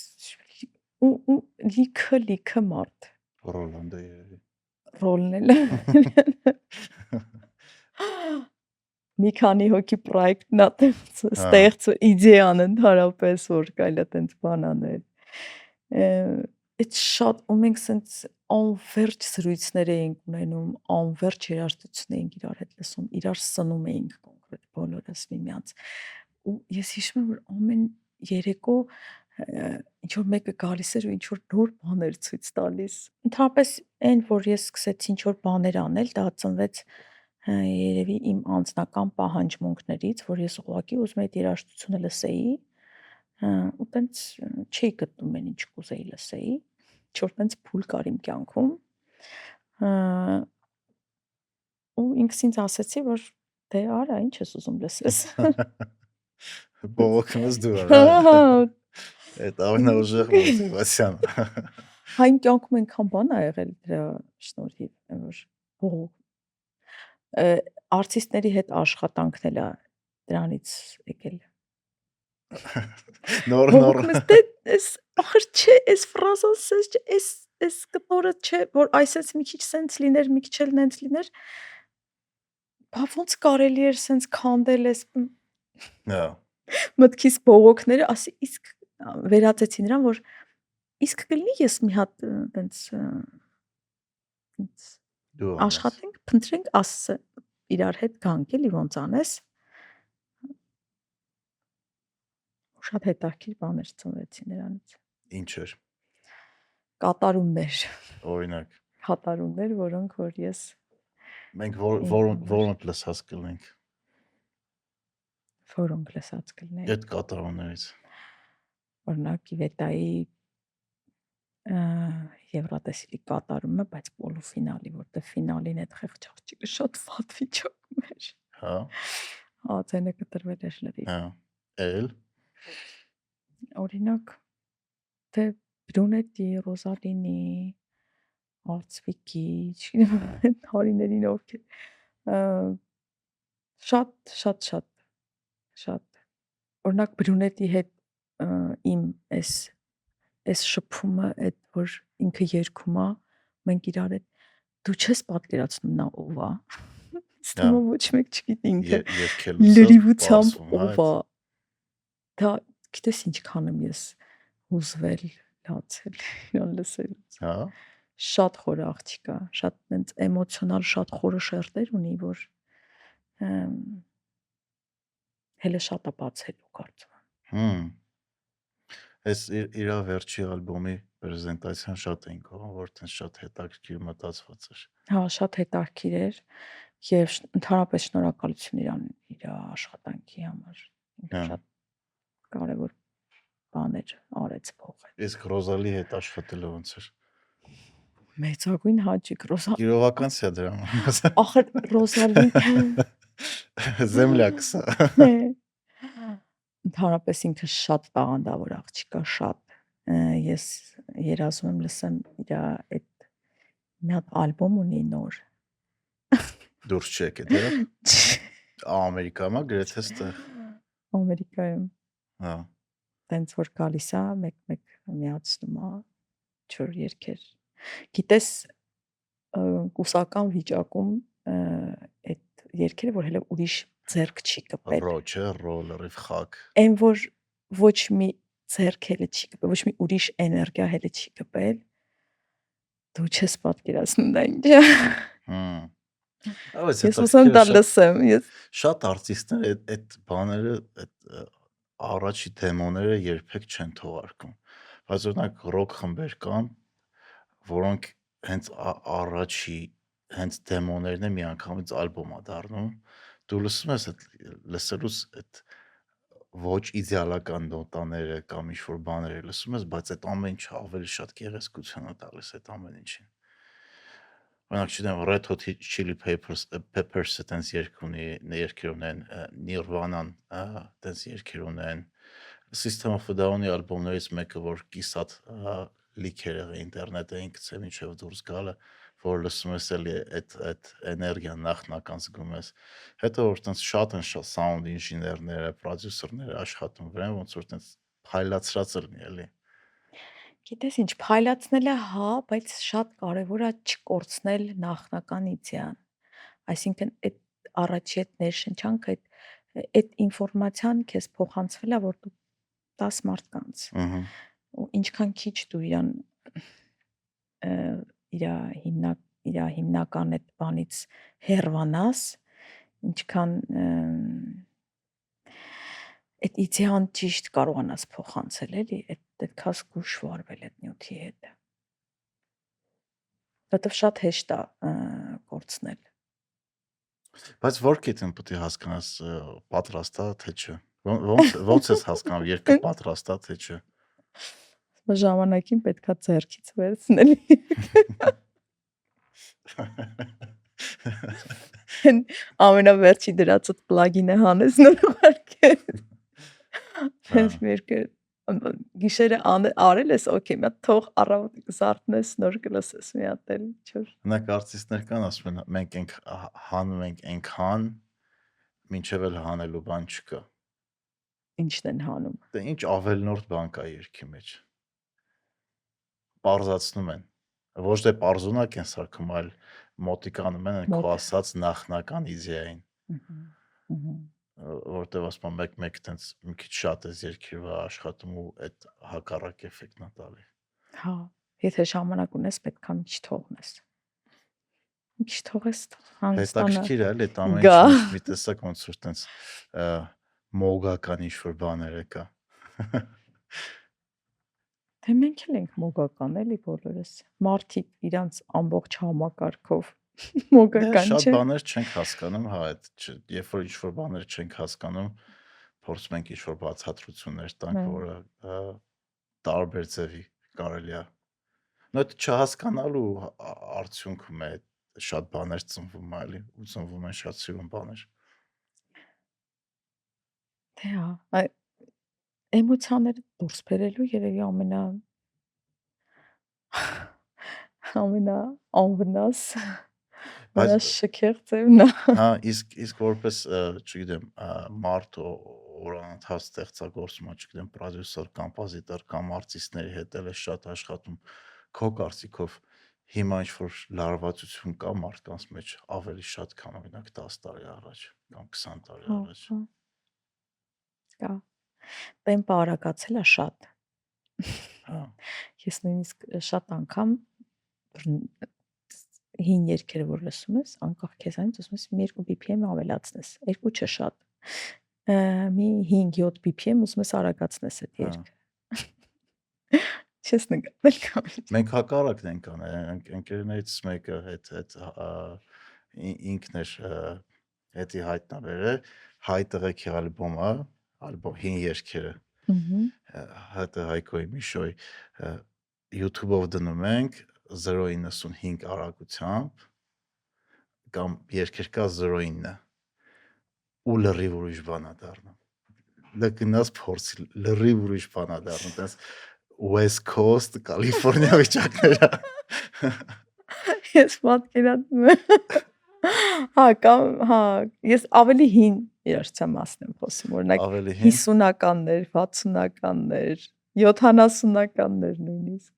ու լիքը մարդ Ռոլանդը երևի։ ռոլնել մի քանի հոգի պրոյեկտն ստեղծ իդեան ընդհանրապես որ կարելի է տենց բան անել այդ շատ ու մենք սենց անverջ զրույցներ էինք ունենում անverջ երաժշտություն էինք իրար հետ լսում իրար սնում էինք կոնկրետ բոլորս միմյանց ու ես հիշում եմ որ ամեն երեկո ինչ որ մեկը գալիս էր ու ինչ որ նոր բաներ ցույց տալիս ընդհանրապես այն որ ես սկսեցի ինչ որ բաներ անել դա ծնվեց երևի իմ անձնական պահանջմունքներից, որ ես ուղղակի ուզում եի երաժշտությունը լսեի, ու տենց չէի գտնում այն ինչ կուզեի լսեի, ինչ-որ տենց փուլ կար իմ կյանքում, ու ինքս ինձ ասեցի, որ դե արա, ինչ ես ուզում լսես։ Բողոքնես դու արա։ Այդ ամենաուժեղ մոտիվացիան։ Հա իմ կյանքում այնքան բան ա եղել դրա շնորհիվ, որ բողոք արտիստների հետ աշխատանքն էլ է դրանից եկել։ Նոր Էս ախր չէ, էս ֆրազան սենց չէ, էս կտորը չէ, որ այսպես մի քիչ սենց լիներ, մի քիչ էլ նենց լիներ։ Բա ոնց կարելի էր սենց քանդել էս Հա։ մտքիս բողոքները, ասի իսկ վերածեցի նրան, որ իսկ կլինի ես մի հատ տենց աշխատենք, փնտրենք ասը իրար հետ գանք էլի ոնց անես շատ հետաքրքիր բաներ ծնվեցին նրանից ինչ էր կատարումներ օրինակ կատարումներ որոնք որ ես մենք որոնք լսած կլինենք որոնք լսած կլինենք այդ կատարումներից օրինակ Իվետայի Եվրատեսիլի կատարումը, բայց պոլուֆինալի, որտեղ ֆինալին այդ խեղճ շատ վատ վիճակում էր։ Հա։ Հա, ձայնը կտրվել էր լրիվ։ Հա։ Էլ օրինակ թե Բրունետի, Ռոզալինի, Արծվիկի, չգիտեմ, հարիներին ովքեր շատ օրինակ Բրունետի հետ իմ այս շփումը այդ որ ինքը երգում է մենք իրար հետ դու չես պատկերացնում նա ով է ստում ոչ մեկ չգիտի ինքը լրիվությամբ ով է դա գիտես ինչքան եմ ես հուզվել լացել իրան լսելուց հա շատ խոր աղջիկ է շատ այնց էմոցիոնալ շատ խորը շերտեր ունի որ հələ շատ է բացելու կարծում եմ Այս իր վերջի ալբոմի պրեզենտացիան շատ էինք ողում, որ տենց շատ հետաքրքիր մտածված էր։ Հա, շատ հետաքրքիր էր եւ ընդհանրապես շնորհակալություն իրան իր աշխատանքի համար։ Ինքը շատ կարևոր բաներ արեց փոխել։ Իսկ Ռոզալի հետ աշխատելը ոնց էր։ Մեծագույն հաճիկ Ռոզալի։ Գիրովականցիա դրան։ Ախր Ռոզալի Զեմլյակսա։ Ընդհանրապես ինքը շատ տաղանդավոր աղջիկ է, շատ։ Ես երազում եմ լսեմ իր այդ մի հատ ալբոմ ունի նոր։ Դուրս չի եկել, դե։ Ամերիկայում է գրեթե այստեղ։ Ամերիկայում։ Հա։ Տենց որ գալիս է, մեկ-մեկ միացնում է չոր երգեր։ Գիտես կուսական վիճակում այդ երգերը որ հենց ուրիշ ձեռք չի կպել Ռոչը, ռոլ, լրիվ խակ։ այն որ ոչ մի ձեռք հենց չի կպել ոչ մի ուրիշ էներգիա հենց չի կպել դու չես պատկերացնում դա ինչ է Հմ։ Այս ես ուսում դա շատ լսեմ ես շատ արտիստներ այդ բաները այդ առաջի դեմոները երբեք չեն թողարկում։ Բայց օրինակ ռոք խմբեր կան, որոնք հենց առաջի հենց դեմոներն են միանգամից ալբոմ է դառնում։ Դու լսում ես այդ լսելուց այդ ոչ իդեալական նոտաները կամ ինչ-որ բաներ լսում ես, բայց այդ ամեն ինչը ավելի շատ գեղեցկություն է տալիս այդ ամեն ինչին։ Օրինակ չգիտեմ Red Hot Chili Peppers տենց երկեր ունեն, Nirvana-ն տենց երկեր ունեն, System of a Down-ի ալբոմներից մեկը որ կիսատ լիքեր եղել ինտերնետը ինքնից մինչև դուրս գալը, որ լսում ես էլի այդ էներգիան նախնական զգում ես։ Հետո որ տենց շատ են sound ինժեներները, պրոդյուսերները աշխատում վրան, ոնց որ տենց փայլացրած լինի էլի։ Գիտես ինչ, փայլացնելը հա, բայց շատ կարևոր է չկորցնել նախնական իդեան։ Այսինքն այդ առաջի այդ ներշնչանքը, այդ ինֆորմացիան քեզ փոխանցվել է, որ դու 10 մարդկանց ու ինչքան քիչ դու իր հիմնական այդ բանից հեռվանաս, ինչքան այդ իդեան ճիշտ կարողանաս փոխանցել էլի, այդքան զգուշ վարվել այդ նյութի հետ։ Որտեվ շատ հեշտ է կորցնել։ Բայց որ կետին պետք է հասկանաս պատրաստա թե չէ։ Ոնց ես հասկանում երկը պատրաստա թե չէ։ Ժամանակին պետքա ձեռքից վերցնել։ Ամենավերջի դրածդ պլագինը հանես նոր ուղարկել։ Հենց մերկը գիշերը արել ես, օքեյ, մի հատ թող առավոտը կզարթնես, նոր կլսես մի հատ էլ ինչ-որ։ Նրանք արտիստներ կան, ասում են մենք ենք հանում ենք այնքան, մինչև էլ հանելու բան չկա։ Ինչն են հանում։ Դե ինչ ավելնորդ բան կա երգի մեջ։ Պարզացնում են։ Ոչ թե պարզունակ են սարքում, այլ մոտիկանում են քո ասած նախնական իդեային։ Որտեւ ասում եմ մեկ տենց մի քիչ շատ է երկիրը աշխատում ու այդ հակառակ էֆեկտն է տալի։ Հա, եթե ժամանակ ունես, պետքա մի քիչ թողնես։ Մի քիչ թողես հանգստանա։ Հետաքրքիր է էլի այդ ամեն ինչը մի տեսակ ոնց որ տենց մոգական ինչ-որ բաներ կա։ Դե մենք էլ ենք մոգական էլի բոլորս։ Մարդիկ իրանց ամբողջ համակարգով մոգական չէ։ Շատ բաներ չենք հասկանում, հա, այդ երբ որ ինչ-որ բաներ չենք հասկանում, փորձում ենք ինչ-որ բացատրություններ տանք, որը տարբեր ձևի կարելի է։ Նույն այդ չհասկանալու արդյունքում է շատ բաներ ծնվում է, էլի, ու ծնվում են շատ սիրուն բաներ։ Դե հա, էմոցիաները դուրս բերելու երևի ամենաանվնաս շքեղ ձևն է։ Հա, իսկ որպես, չգիտեմ, մարդ օրանթար ստեղծագործում, չգիտեմ, պրոդյուսեր, կոմպոզիտոր կամ արտիստների հետ էլ է շատ աշխատում, քո կարծիքով հիմա ինչ-որ լարվածություն կա մարդկանց մեջ ավելի շատ, քան օրինակ 10 տարի առաջ կամ 20 տարի առաջ։ Կա։ Տեմպը արագացել է շատ։ Հա։ Ես նույնիսկ շատ անգամ հին երգերը որ լսում ես, անկախ քեզանից ուզում ես մի 2 BPM ավելացնես, 2 չէ շատ։ Մի 5-7 BPM ուզում ես արագացնես այդ երգը։ Չես նկատել կամ։ Մենք հակառակն ենք անել, ընկերներից մեկը հետ ինքն էր հետի հայտնաբերել հայ տղեկի ալբոմը, հին երգերը։ Հետը Հայկոյի Միշոյի YouTube-ով դնում ենք 0.95 արագությամբ կամ երգեր կա 0.9 ու լրիվ ուրիշ բան է դառնում։ Դա գնաց փորձի լրիվ ուրիշ բան է դառնում, տես West Coast, Կալիֆոռնիա վիճակները։ Ես պատկերացնում եմ։ Հա, կամ հա, ես ավելի հին երաժշտության մասն եմ խոսում, օրինակ 50-ականներ, 60-ականներ, 70-ականներ նույնիսկ։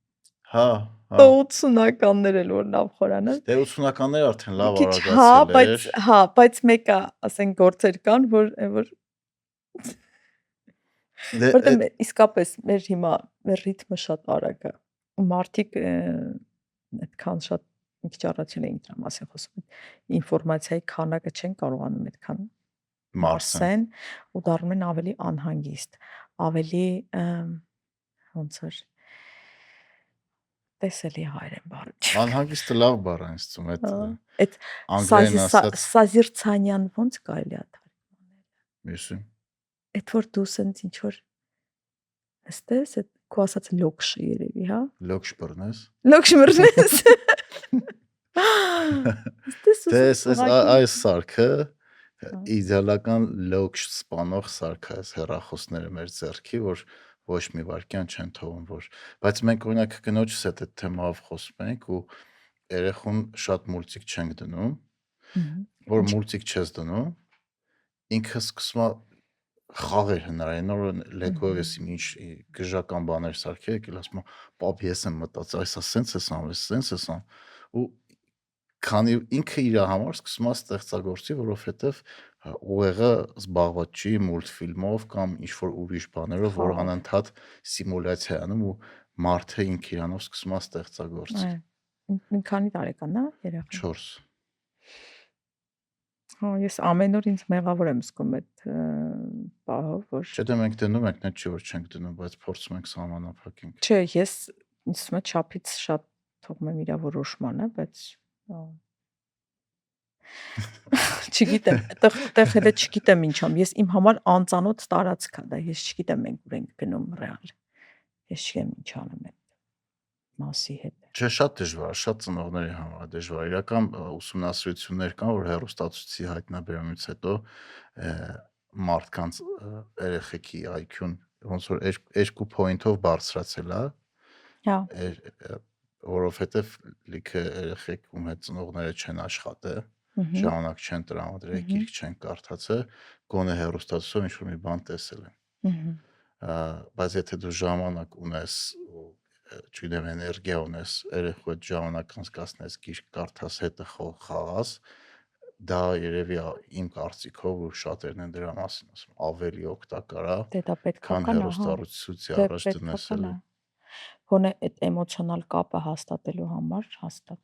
Հա, Հա։ 80-ականներ էլ որ լավ խորանալ։ Դե 80-ականները արդեն լավ Քիչ արագացել էր։ բայց մեկը ասենք գործեր կան, որ Դե որտեղ իսկապես մեր հիմա մեր ռիթմը շատ արագ է։ Մարդիկ այդքան շատ մի քիչ առաջ էլ էին դրա մասին խոսում։ Ինֆորմացիայի քանակը չեն կարողանում այդքան մարսեն ու դառնում են ավելի անհանգիստ, ավելի ոնց որ տեսելի հայերեն բառը։ Անհանգիստը լավ բառ է ինձ թվում, Այդ անգլերեն ասած սազիրցանյան ոնց կարելի է թարգմանել։ մյուսին։ Այդ որ դու սենց ինչ որ նստես, այդ քո ասած լոքշը երևի, հա։ Լոքշ բռնես։ Լոքշ մռնես։ Դες այս սարքը իդեալական լոքշ սպանող սարքը է հեռախոսները մեր ձեռքի, որ ոչ մի վարքյան չեն թողում, որ բայց մենք օրինակ կնոջս հետ այդ թեմայով խոսում ենք ու երեխուն շատ մուլտիկ չենք դնում, որ մուլտիկ չես դնում, ինքը սկսում է խաղեր հնարային նոր լեգոյով ես ինչ գժական բաներ սարքել եկել ասում եմ պապ ես եմ մտածել այսա սենց ես անում սենց ես անում ու քանի ինքը իր համար սկսում է ստեղծագործի որովհետև ուղեղը զբաղված չի մուլտֆիլմով կամ ինչ որ ուրիշ բաներով որ անընդհատ սիմուլյացիա անում ու մարդը ինքը իրանով սկսում է ստեղծագործի մի քանի տարեկան է երեխան 4 Հա, ես ամեն օր ինձ մեղավոր եմ զգում այդ բահով, որ Չէ, դե մենք դնում ենք, net չի որ չենք դնում, բայց փորձում ենք սահմանափակենք։ Չէ, ես ինձ թվում է չափից շատ թողում եմ իր որոշմանը, բայց չգիտեմ, այդտեղ հենց չգիտեմ ինչ ամ, ես իմ համար անծանոթ տարածք է դա, ես չգիտեմ մենք ուր ենք գնում ռեալ։ Ես չգիտեմ ինչ անեմ այդ մասի հետ։ Չէ, շատ դժվար, շատ ծնողների համար դժվար։ Իրական ուսումնասիրություններ կան, որ հեռուստացույցի հայտնաբերումից հետո մարդկանց երեխեքի IQ-ն ոնց որ 2 point-ով բարձրացել է։ Հա։ Որովհետև լիքը երեխեք ում հետ ծնողները չեն աշխատել, ժամանակ չեն տրամադրել, գիրք չեն կարդացել, գոնե հեռուստացույցով ինչ-որ մի բան տեսել են։ Բայց եթե դու ժամանակ ունես, չգիտեմ, էներգիա ունես, երեխու հետ ժամանակ անցկացնես, գիրք կարդաս, հետը խաղաս, դա երևի իմ կարծիքով ու շատերն են դրա մասին ասում, ավելի օգտակար է, Դե դա պետք է քան հեռուստացույցի առաջ դնեսելը։ Գոնե այդ էմոցիոնալ կապը հաստատելու համար հաստատ։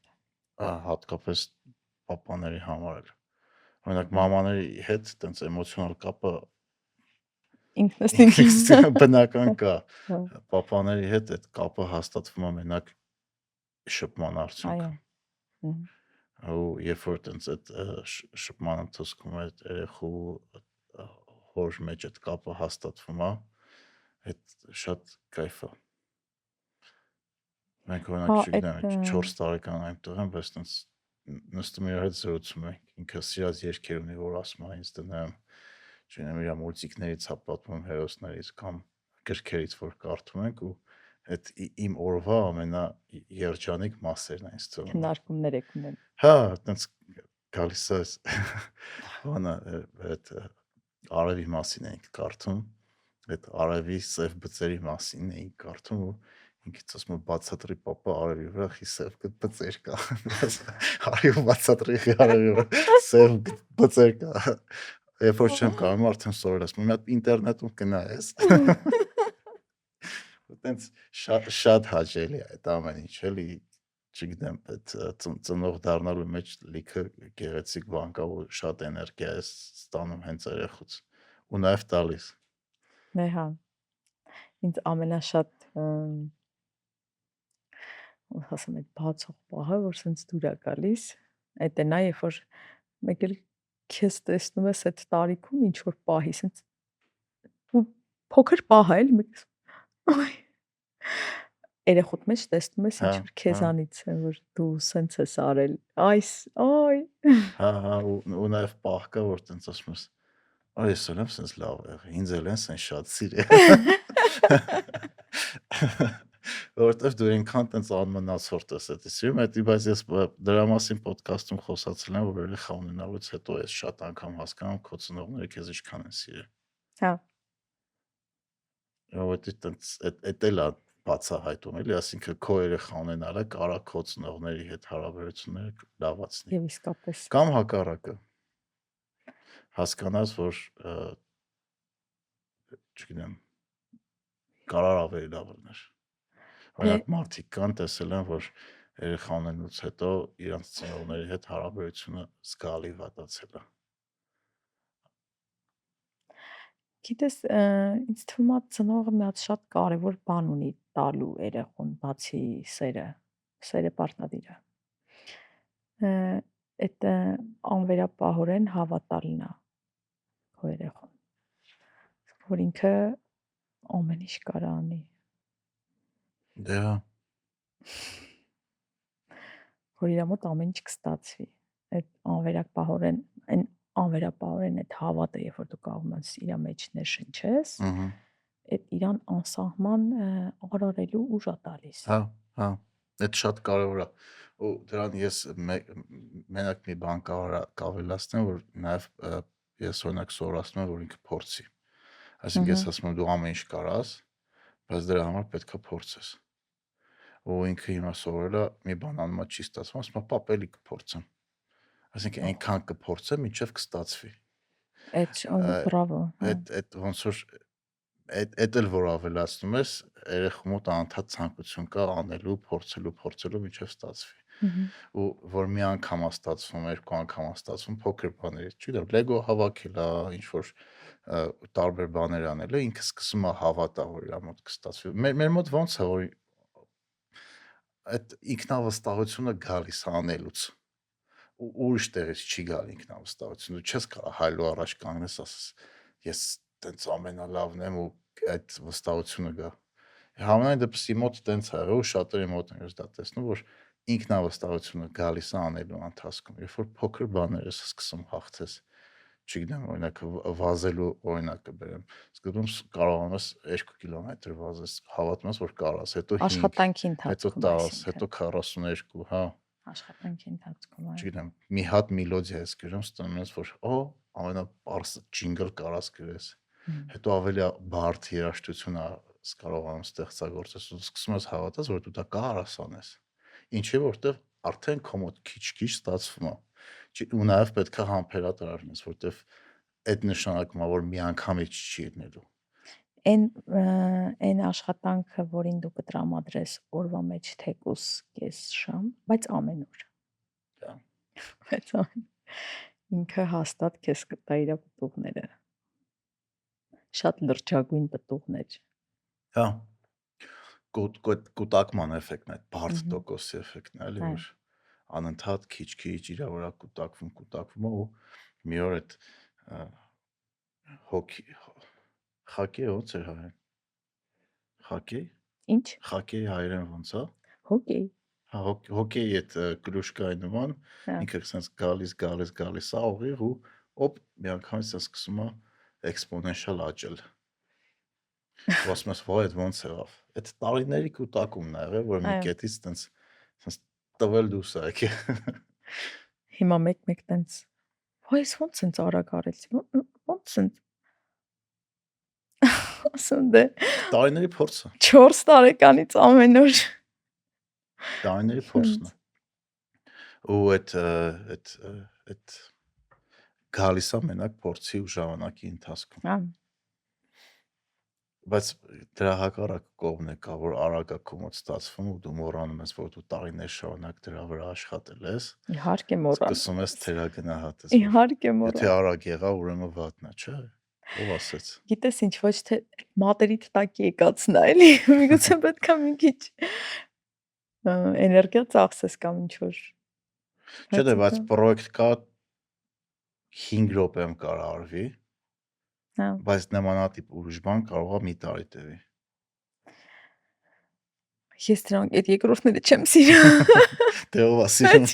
Հատկապես պապաների համար էլ։ Օրինակ մամաների հետ տենց էմոցիոնալ կապը ինքնին բնական կա։ Պապաների հետ այդ կապը հաստատվում է մենակ շփման արդյունքում։ Ու երբ որ տենց այդ շփման ընթացքում այդ երեխու հոր մեջ այդ կապը հաստատվում է, այդ շատ կայֆ է։ Մենք օրինակ չգիտեմ 4 տարեկան այնտեղ եմ, բայց տենց նստում իր հետ զրուցում ենք, ինքը սիրած երգեր ունի, որ ասում է ինձ դնեմ, չգիտեմ իր մուլտիկներից հապատվում հերոսներից կամ գրքերից, որ կարդում ենք ու այդ իմ օրվա ամենա երջանիկ մասերն են ինձ թվում։ Քննարկումներ եք ունել։ Հա, տենց գալիս է բանը այդ արևի մասին էինք կարդում, այդ արևի սև բծերի մասին էինք կարդում ու ինքից ասում եմ բացատրի պապա արևի վրա խի սև բծեր կա։ Արևը բացատրի արևի վրա սև բծեր կա։ Երբ որ չեմ կարող արդեն սովորել եմ, մի հատ ինտերնետում գնայես։ Տենց շատ հաճելի է այդ ամեն ինչ էլի, չգիտեմ, այդ ծնող դառնալու մեջ լիքը գեղեցիկ բան կա ու շատ էներգիա է ստանում հենց երեխուց ու նաև տալիս։ Դե հա։ Ինձ ամենաշատ ասեմ այդ բացող պահը, որ սենց դուր է գալիս, այդ է նա, երբ որ մեկ էլ քեզ տեսնում ես այդ տարիքում ինչ որ պահի, սենց փոքր պահ է, էլի երեխուդ մեջ տեսնում ես ինչ որ քեզանից է, որ դու սենց ես արել, այս, այ։ Հա, ու նաև պահ կա, որ տենց ասում ես, այ ես էլ եմ սենց լավ եղել, ինձ էլ են սենց շատ սիրել։ Որովհետև դու այնքան տենց անմնացորդ ես էդի սիրում, բայց ես դրա մասին ոդքասթում խոսացել եմ, որ երեխա ունենալուց հետո ես շատ անգամ հասկանում քո ծնողները քեզ ինչքան են սիրել։ Հա։ Որովհետև տենց էդ էլ է բացահայտում, էլի, ասինքն քո երեխա ունենալը կարա քո ծնողների հետ հարաբերությունները լավացնի։ Եվ իսկապես Կամ հակառակը հասկանաս, որ չգիտեմ, կարար ավելի լավ լիներ։ Օրինակ մարդիկ կան տեսել են, որ երեխա ունենալուց հետո իրանց ծնողների հետ հարաբերությունը զգալի վատացել է։ Գիտես, ինձ թվում է ծնողը մի հատ շատ կարևոր բան ունի տալու երեխուն, բացի սերը պարտադիր է։ Այդ անվերապահորեն հավատալն է քո երեխուն, որ ինքը ամեն ինչ կարա անի, Դե հա, որ իր մոտ ամեն ինչ կստացվի։ Այդ այն անվերապահորեն այդ հավատը, երբ որ դու կարող ես իր մեջ ներշնչես, այդ իրան անսահման արարելու ուժ է տալիս։ հա, այդ շատ կարևոր է։ Ու դրան ես մենակ մի բան կավելացնեմ, որ նաև ես օրինակ սովորացնում եմ, որ ինքը փորձի։ Այսինքն ես ասում եմ դու ամեն ինչ կարաս, բայց դրա համար պետք է փորձես։ Ու ինքը հիմա սովորել է մի բան անում չի ստացվում, ասում է պապ էլի կփորձեմ։ Այսինքն այնքան կփորձեմ, մինչև կստացվի։ Այդ բրավո։ Այդ ոնց որ այդ էլ որ ավելացնում ես, երեխու մոտ անընդհատ ցանկություն կա անելու, փորձելու, մինչև ստացվի։ Ու որ մի անգամ է ստացվում, երկու անգամ է ստացվում, փոքր բաներից, չգիտեմ, լեգո հավաքել է, ինչ որ տարբեր բաներ անել է, ինքը սկսում է հավատա, որ իր մոտ կստացվի։ Մեր մոտ ոնց է, որ այդ ինքնավստահությունը գալիս անելուց ու ուրիշ տեղից չի գալ ինքնավստահությունը։ Դու չես կարող հայլու առաջ կանգնես, ասես ես տենց ամենալավն եմ ու այդ վստահությունը գա։ Համենայն դեպս իմ մոտ տենց է եղել ու շատերի մոտ եմ ես դա տեսնում, որ ինքնավստահությունը գալիս է անելու ընթացքում, երբ որ փոքր բաներ ես սկսում հաղթես, չգիտեմ, օրինակ վազելու օրինակը բերեմ, սկզբում կարողանում ես 2 կիլոմետր վազես, հավատում ես, որ կարաս, հետո 5, Աշխատանքի հետո ընթացքում, 10, հետո 42, հա, աշխատանքի ընթացքում, չգիտեմ, մի հատ մելոդիա ես գրում, ստանում ես, որ ամենապարզ ջինգլ կարաս գրես, հետո ավելի բարդ երաժշտություն ես կարողանում ստեղծագործես ու սկսում ես հավատալ, որ դու դա կարաս անես։ Ինչի որտեվ արդեն քո մոտ քիչ ստացվում է։ Ու նաև պետք է համբերատար լինես, որտեվ այդ նշանակում է, որ մի անգամից չի լինելու։ Այն աշխատանքը, որին դու կտրամադրես օրվա մեջ թեկուս կես ժամ, բայց ամեն օր։ Դա։ Բայց ինքը հաստատ քեզ կտա իր պտուղները։ Շատ լրջագույն պտուղներ։ Հա։ Կուտակման էֆեկտն է, բարդ տոկոսի էֆեկտն է, էլի որ անընդհատ քիչ իր վրա կուտակվում ու մի օր այդ հոգի խակի ոնց է հայերեն։ Խակի։ Ինչ։ Խակի հայերեն ոնց է։ Հոկեյ։ Հա, հոկեյի այդ կրուշկայի նման ինքը sense գալիս է ուղիղ ու օպ մի անգամից սկսում է էքսպոնենշիալ աճել։ Ասում ես, վայ, ոնց եղավ։ Այդ տարիների կուտակումն է եղել, որ մի կետից sense տվել դուրս է եկել։ Հիմա մեկ տենց վայ, ոնց ինձ արագ արեցի։ Ոնց ինձ ասում դե Տարիների փորձը։ 4 տարեկանից ամեն օր։ Տարիների փորձն է։ Ու այդ գալիս է մենակ փորձի ու ժամանակի ընթացքում։ Հա։ Բայց դրա հակառակ կողմն է կա, որ արագ է քո մոտ ստացվում ու դու մոռանում ես, որ դու տարիներ շարունակ դրա վրա աշխատել ես։ Իհարկե մոռանում։ Սկսում ես թերագնահատես։ Իհարկե մոռանում։ Եթե արագ եղա, ուրեմն վատն է, չէ՞։ Ով ասեց։ Գիտես ինչ, ոչ թե մատերիդ տակի եկածն է, էլի։ Միգուցե պետք է մի քիչ էներգիա ծախսես կամ ինչ որ։ Չէ՞ դե, բայց պրոյեկտ կա 5 րոպեում կարող արվի։ Հա։ Բայց նմանատիպ ուրիշ բան կարող է մի տարի տևի։ Ես դրանք այդ երկրորդները չեմ սիրում։ Դե ով է սիրում,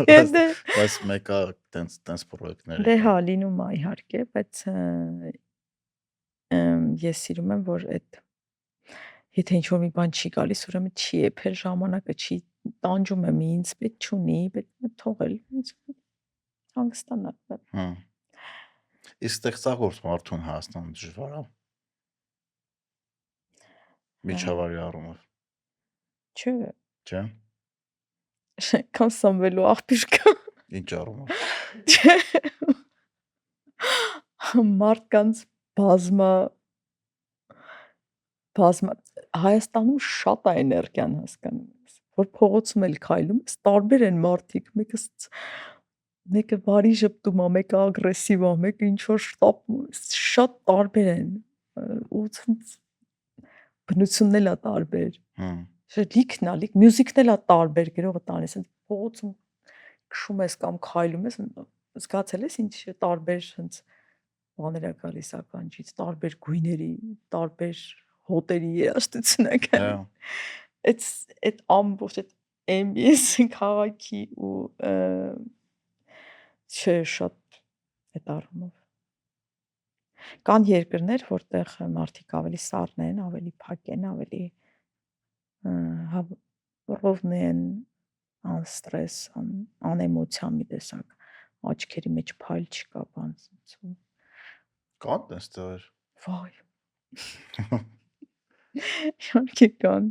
բայց մեկը տենց պրոյեկտներ։ Դե հա, լինում է իհարկե, բայց ես սիրում եմ, որ այդ եթե ինչ-որ մի բան չի գալիս, ուրեմն չի եփել ժամանակը, չի տանջում եմ ինձ, պետք չունի, պետք է թողել, հանգստանալ։ Հա։ Իսկ ստեղծագործ մարդուն Հայաստանում դժվար է։ Միջավայրի առումով։ Չէ, Չէ։ կամ Սամվելու աղբյուր կա։ Ինչ առումով։ Չէ, մարդկանց բազմա Հայաստանում շատ է էներգիան հասկանում ես, որ փողոցում էլ քայլում ես, տարբեր են մարդիկ, մեկը բարի ժպտում է, մեկը ագրեսիվ է, մեկը ինչ որ շտապում է, շատ տարբեր են, ու բնությունն էլ է տարբեր։ Հմ։ Լիքն է, մյուզիկն էլ է տարբեր, գրողը տանես, փողոցում քշում ես կամ քայլում ես, զգացել ես ինչ տարբեր հենց բաներ է գալիս ականջից, տարբեր գույների, տարբեր հոտերի երաժշտությունը գալի։ Այդ ամբողջ այդ ambience քաղաքի ու չէ, շատ այդ առումով։ Կան երկրներ, որտեղ մարդիկ ավելի սառն են, ավելի փակ են, ավելի ровные են, անստրես, անեմոցիան մի տեսակ, աչքերի մեջ փայլ չկա, բան ցույց։ Կան տես տեղեր։ Վայ։ Իհարկե կան։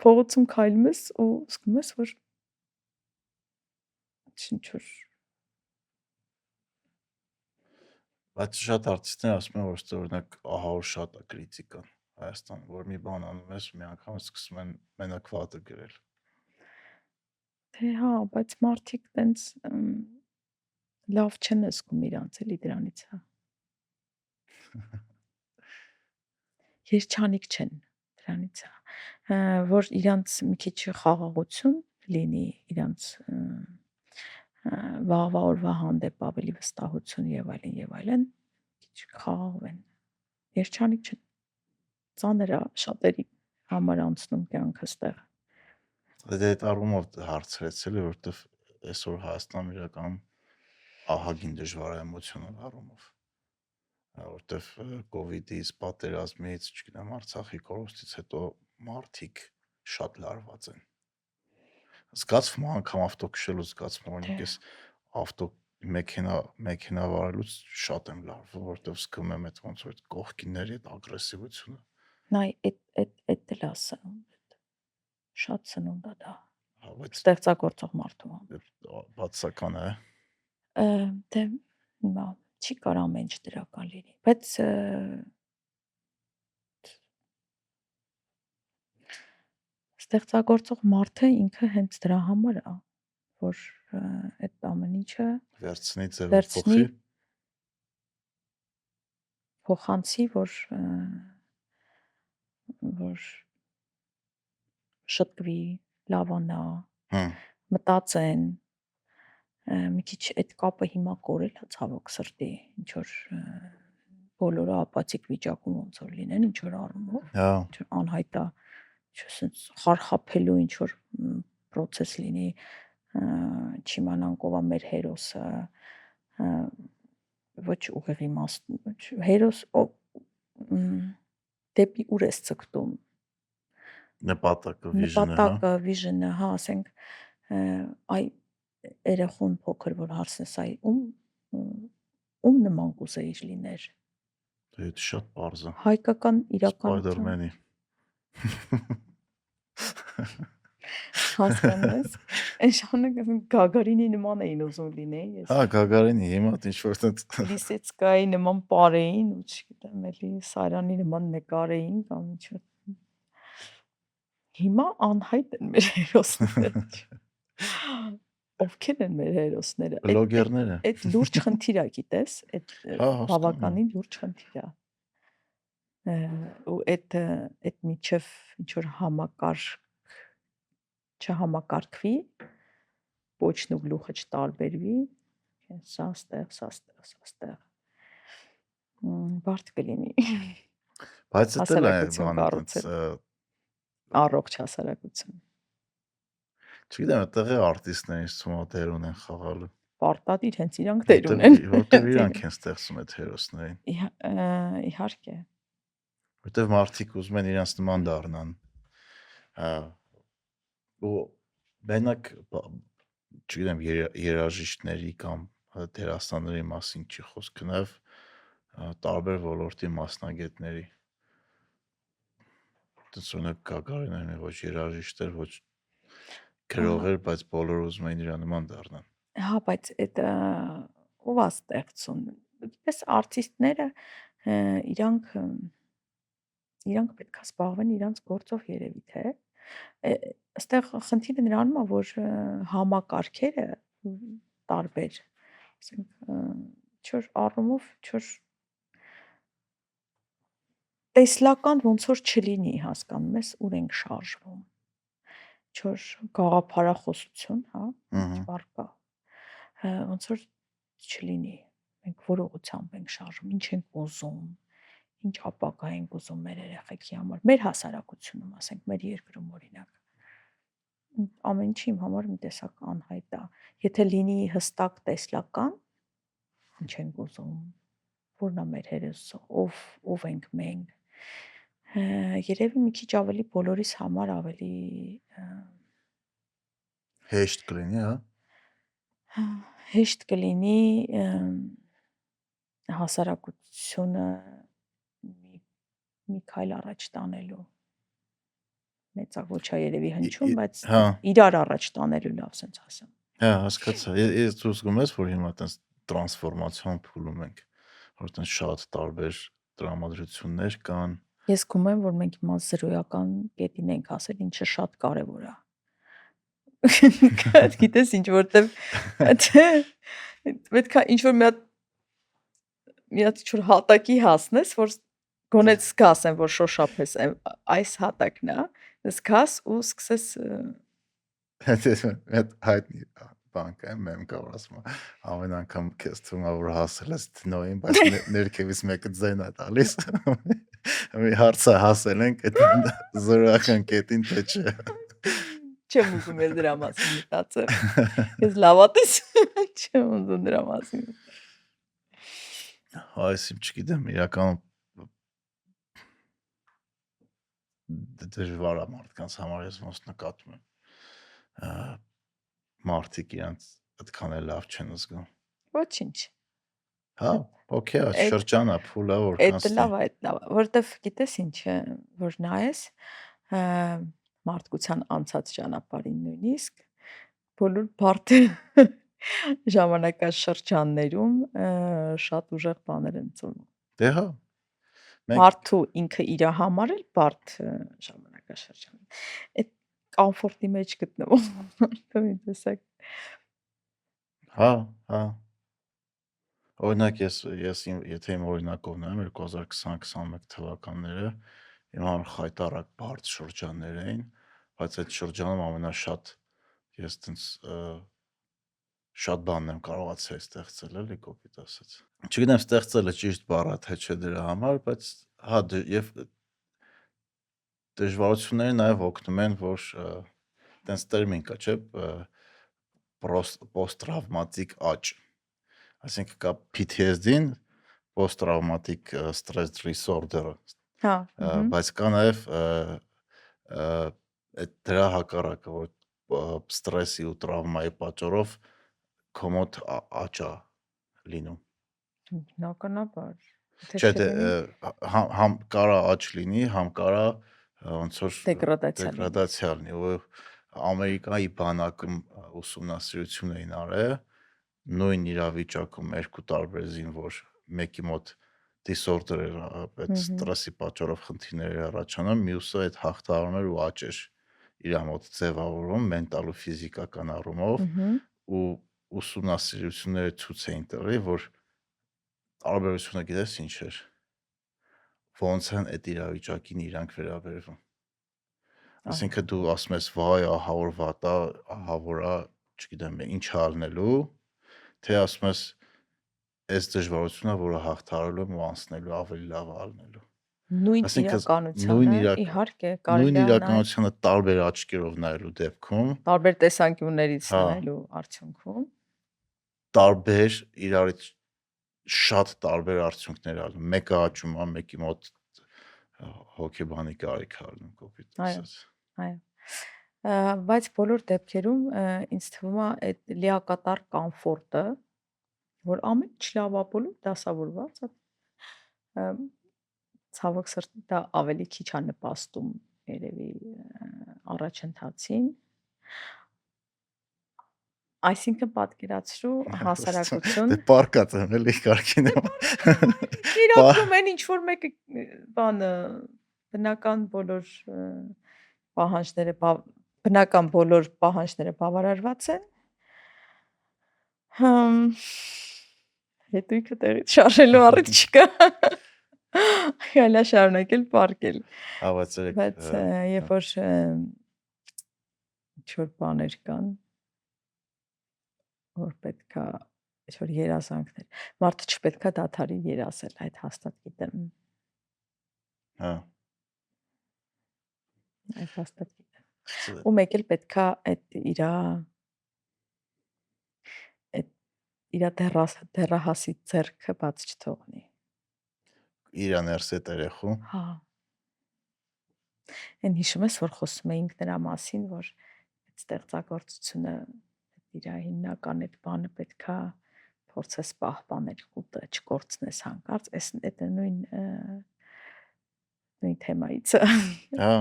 Փողոցում քայլում ես ու զգում ես, որ ինչ որ Բայց շատ արտիստներ ասում են, որ ստե օրինակ ահավոր շատ է քրիտիկան Հայաստան, որ մի բան անում ես, մի անգամ սկսում են մենակ վատը գրել։ Թե հա, բայց մարդիկ տենց լավ չեն զգում իրանց էլի դրանից հա։ Երջանիկ չեն դրանից հա, որ իրանց մի քիչ խաղաղություն լինի, իրանց վաղվա օրվա հանդեպ ավելի վստահություն եւ այլն, քիչ խաղաղվեն։ Երջանիկ չեն։ Ծանր է շատերի համար անցնում կյանքը ստեղ։ Դե այդ առումով հարցրեցել է, որովհետև այսօր Հայաստանում իրականում ահագին դժվար է էմոցիոնալ առումով, որովհետև կոവിഡ്ից, պատերազմից, չգիտեմ, Արցախի կորուստից հետո մարդիկ շատ լարված են։ Զգացվում է անգամ ավտո քշելուց զգացվում, օրինակ ես ավտո մեքենա վարելուց շատ եմ լարվում, որովհետև զգում եմ այդ ոնց որ կողքինների այդ ագրեսիվությունը։ Նայ, այդ էլ է սնունդ։ Շատ սնունդ է դա։ Բայց Ստեղծագործող մարդու համար։ բացական է։ Դե հիմա չի կարող ամեն ինչ դրական լինի, բայց ստեղծագործող մարդը ինքը հենց դրա համար է, որ այդ ամեն ինչը վերցնի ձևը փոխի, փոխանցի, որ շտկվի, լավանա, մտածեն, մի քիչ այդ կապը հիմա կորել է ցավոք սրտի, ինչ որ բոլորը ապացիկ վիճակում ոնց որ լինեն, ինչ որ առումով, ինչ որ անհայտ է, չսենց խարխափելու ինչ որ process լինի, չիմանանք ով է մեր հերոսը, ոչ ուղիղ իմաստուն, հերոս դեպի ուր ես ցկտում, նպատակը, վիժնը, հա, ասենք, այ երեխուն փոքր որ հարցնես, այ ում նման կուզեիր լիներ։ Դա շատ པարզ է։ Հայկական իրականություն։ Սպայդերմենի։ Հասկանում ես։ Այն ժամանակ Գագարինի նման էին ուզում լինեի ես։ Հա, Գագարինի, հիմա ինչ որ տենց Լիսեցկայի նման պարեին, ու չգիտեմ, էլի Սարյանի նման նկարեին կամ ինչ որ։ Հիմա անհայտ են մեր հերոսները։ Ովքեր են մեր հերոսները։ Բլոգերները։ Այդ լուրջ խնդիր է, գիտես, այդ բավականին լուրջ խնդիր է։ Ու այդ միջև ինչ որ չհամակարգվի, ոչն ու գլուխը չտարբերվի, սա ստեղ, բարդ կլինի։ Բայց դա էլ է բանը, առողջ հասարակություն։ Չգիտեմ, այդտեղի արտիստները ինձ թվում է դեր ունեն խաղալու։ Պարտադիր հենց իրանք դեր ունեն։ Որտեղ իրանք են ստեղծում այդ հերոսներին։ Իհարկե։ Որտեղ մարդիկ ուզում են իրենց նման դառնան։ Ու մենակ, չգիտեմ, երաժիշտների կամ դերասանների մասին չի խոսքը, նաև տարբեր ոլորտի մասնագետների։ Դասոնը Գագարինն ոչ երաժիշտ էր, ոչ գրող էր, բայց բոլորը ուզում էին իր նման դառնան։ Հա, բայց այդ ով է ստեղծում։ Գիտես, արտիստները իրանք իրանք պետք է զբաղվեն իրանց գործով երևի թե։ Այստեղ խնդիրը նրանում է, որ համակարգերը տարբեր, ասենք, չոր առումով չոր տեսլական ոնց որ չլինի, հասկանում ես, ուր ենք շարժվում։ Չոր գաղափարախոսություն, հա, ինչ Ահա։ բառ կա, ոնց որ չլինի։ Մենք որ ուղղությամբ ենք շարժվում, ինչ ենք ուզում, ինչ ապագա ենք ուզում մեր երեխեքի համար, մեր հասարակությունում, ասենք, մեր երկրում օրինակ։ Ամեն ինչի իմ համար մի տեսակ անհայտ է։ Եթե լինի հստակ տեսլական, ինչ ենք ուզում, որն է մեր հերոսը, ով ենք մենք, երևի մի քիչ ավելի բոլորիս համար ավելի Հեշտ կլինի, հա։ հեշտ կլինի հասարակությունը մի քայլ առաջ տանելու։ Մեծագոչա երևի հնչում, բայց Հա, իրար առաջ տանելու լավ sense ասեմ։ հա, հասկացա։ Ես դու զգում ես, որ հիմա այտենց տրանսֆորմացիոն փուլում ենք, որ այտենց շատ տարբեր տրամադրություններ կան։ Ես զգում եմ, որ մենք հիմա զրոյական կետին ենք հասել, ինչը շատ կարևոր է։ Գիտես ինչ, որտեվ պետք է ինչ որ մի հատ ինչ որ հատակի հասնես, որ գոնե զգաս են, որ շոշափես այս հատակն է, զգաս ու սկսես Այդ հայտնի բան կա, մեմ կա, որ ասում է, ամեն անգամ քեզ թվում է, որ հասել ես դնոյին, բայց ներքևից մեկը ձայն է տալիս։ Մի հարց է հասել ենք այդ զրոյական կետին, թե չէ։ չեմ ուզում ես դրա մասին մտածել։ Ես լավատես չեմ ուզում դրա մասին։ Այս իմ չգիտեմ, իրականում դժվար է մարդկանց համար, ես ոնց նկատում եմ։ Մարդիկ իրանց այդքան էլ լավ չեն զգում։ Ոչինչ։ Հա, օքեյ, շրջանա, փուլա որ Այդ կանցնի։ լավ է, որտեվ գիտես ինչ, որ նայես մարդկության անցած ճանապարհին նույնիսկ բոլոր բարդ ժամանակաշրջաններում շատ ուժեղ բաներ են ծնվում։ Դե հա։ Մարդու ինքը իր համար էլ բարդ ժամանակաշրջան։ Այդ կոմֆորտի մեջ գտնվում մարդու մի տեսակ։ Հա, հա։ Օրինակ ես եթե իմ օրինակով նայեմ 2020-21 թվականները իմ համար խայտառակ բարդ շրջաններ էին, բայց այդ շրջանում ամենաշատ ես տենց շատ բաներ եմ կարողացել ստեղծել, էլի կոպիտ ասած։ Չգիտեմ ստեղծելը ճիշտ բառ է թե չէ դրա համար, բայց հա եւ դժվարությունները նաև օգնում են, որ տենց տերմին կա, չէ, post-traumatic աճ։ Այսինքն կա PTSD-ն, post-traumatic stress disorder-ը։ Հա, Բայց կա նաև այդ դրա հակառակը, որ ստրեսի ու տրավմայի պատճառով կոմոդ աճա լինում։ բնականաբար։ Չէ, համ կարա աճ լինի, համ կարա ոնց որ դեգրադացիա լինի, ու Ամերիկայի բանակում ուսումնասիրություն էին արել, նույն իրավիճակում երկու տարբեր զինվոր, մեկի մոտ disorder էր, այդ ստրեսի պատճառով խնդիրներ էր առաջանում, մյուսը այդ հաղթահարում էր ու աճ էր իր մոտ ձևավորում մենտալ ու ֆիզիկական առումով, ու ուսումնասիրությունները ցույց էին տալի, որ տարբերությունը գիտես ինչ էր, ոնց են այդ իրավիճակին իրանք վերաբերվում։ Այսինքն դու ասում ես վայ, ահա որ վատ է, ահա որ է, չգիտեմ, ինչ ալնելու, թե ասում ես այս դժվարությունը, որը հաղթահարելու եմ ու անցնելու ավելի լավ ալնելու։ Նույն իրականությունը իհարկե կարելի է նույն իրականությունը տարբեր աչքերով նայելու դեպքում, տարբեր տեսանկյուններից նայելու արդյունքում տարբեր իրարից շատ տարբեր արդյունքներ ալնում։ Մեկը աճում է, մեկի մոտ հոգեբանի կարիք ալնում, կոպիտ ասած։ Այո։ Բայց բոլոր դեպքերում ինձ թվում է այդ լիակատար կոմֆորտը, որ ամեն ինչ լավ է, բոլոր դասավորված է, ցավոք սրտի դա ավելի քիչ է նպաստում երևի առաջընթացին, այսինքն պատկերացրու հասարակություն Դե պարկած եմ էլի կարքին եմ։ իրականում են ինչ որ մեկը բանը բնական բոլոր պահանջները բավարարված են, հետույքը տեղից շարժելու առիթ չկա, այլա շարունակել պարկել, բայց երբ որ ինչ-որ բաներ կան, որ պետքա ինչ-որ երազանքներ, մարդը չպետքա դադարի երազել, այդ հաստատ գիտեմ, այդ հաստատ գիտեմ, ու մեկ էլ պետքա այդ իրա դեռահասի ձեռքը բաց չթողնի, իրա ներսետ երեխու, հա, են հիշում ես, որ խոսում էինք նրա մասին, որ այդ ստեղծագործությունը իրա հիմնական այդ բանը պետքա փորձես պահպանել ու չկորցնես հանկարծ, այդ նույն թեմայից է։ հա,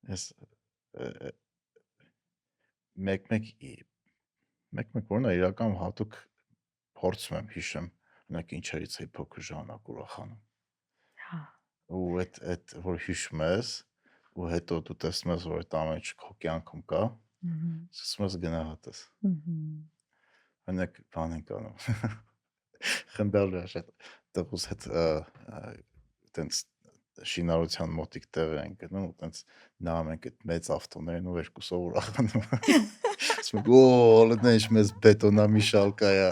ես մեկ որն է իրական հատուկ փորձում եմ հիշեմ, մենակ ինչերից էի փոքր ժամանակ ուրախանում։ Հա։ Ու այդ որ հիշում ես, ու հետո դու տեսնում ես, որ այդ ամենը քո կյանքում կա, սկսում ես գնահատես։ Մենակ բան ենք անում։ Խնդալու է շատ տղուս հետ տենց շինարարության մոտիկ տեղ են գնում, ու տենց նայում ենք այդ մեծ ավտոներն ու երկուսով ուրախանում։ Ասում ենք, «Օ, ինչ մեծ բետոնամիշալկա է»։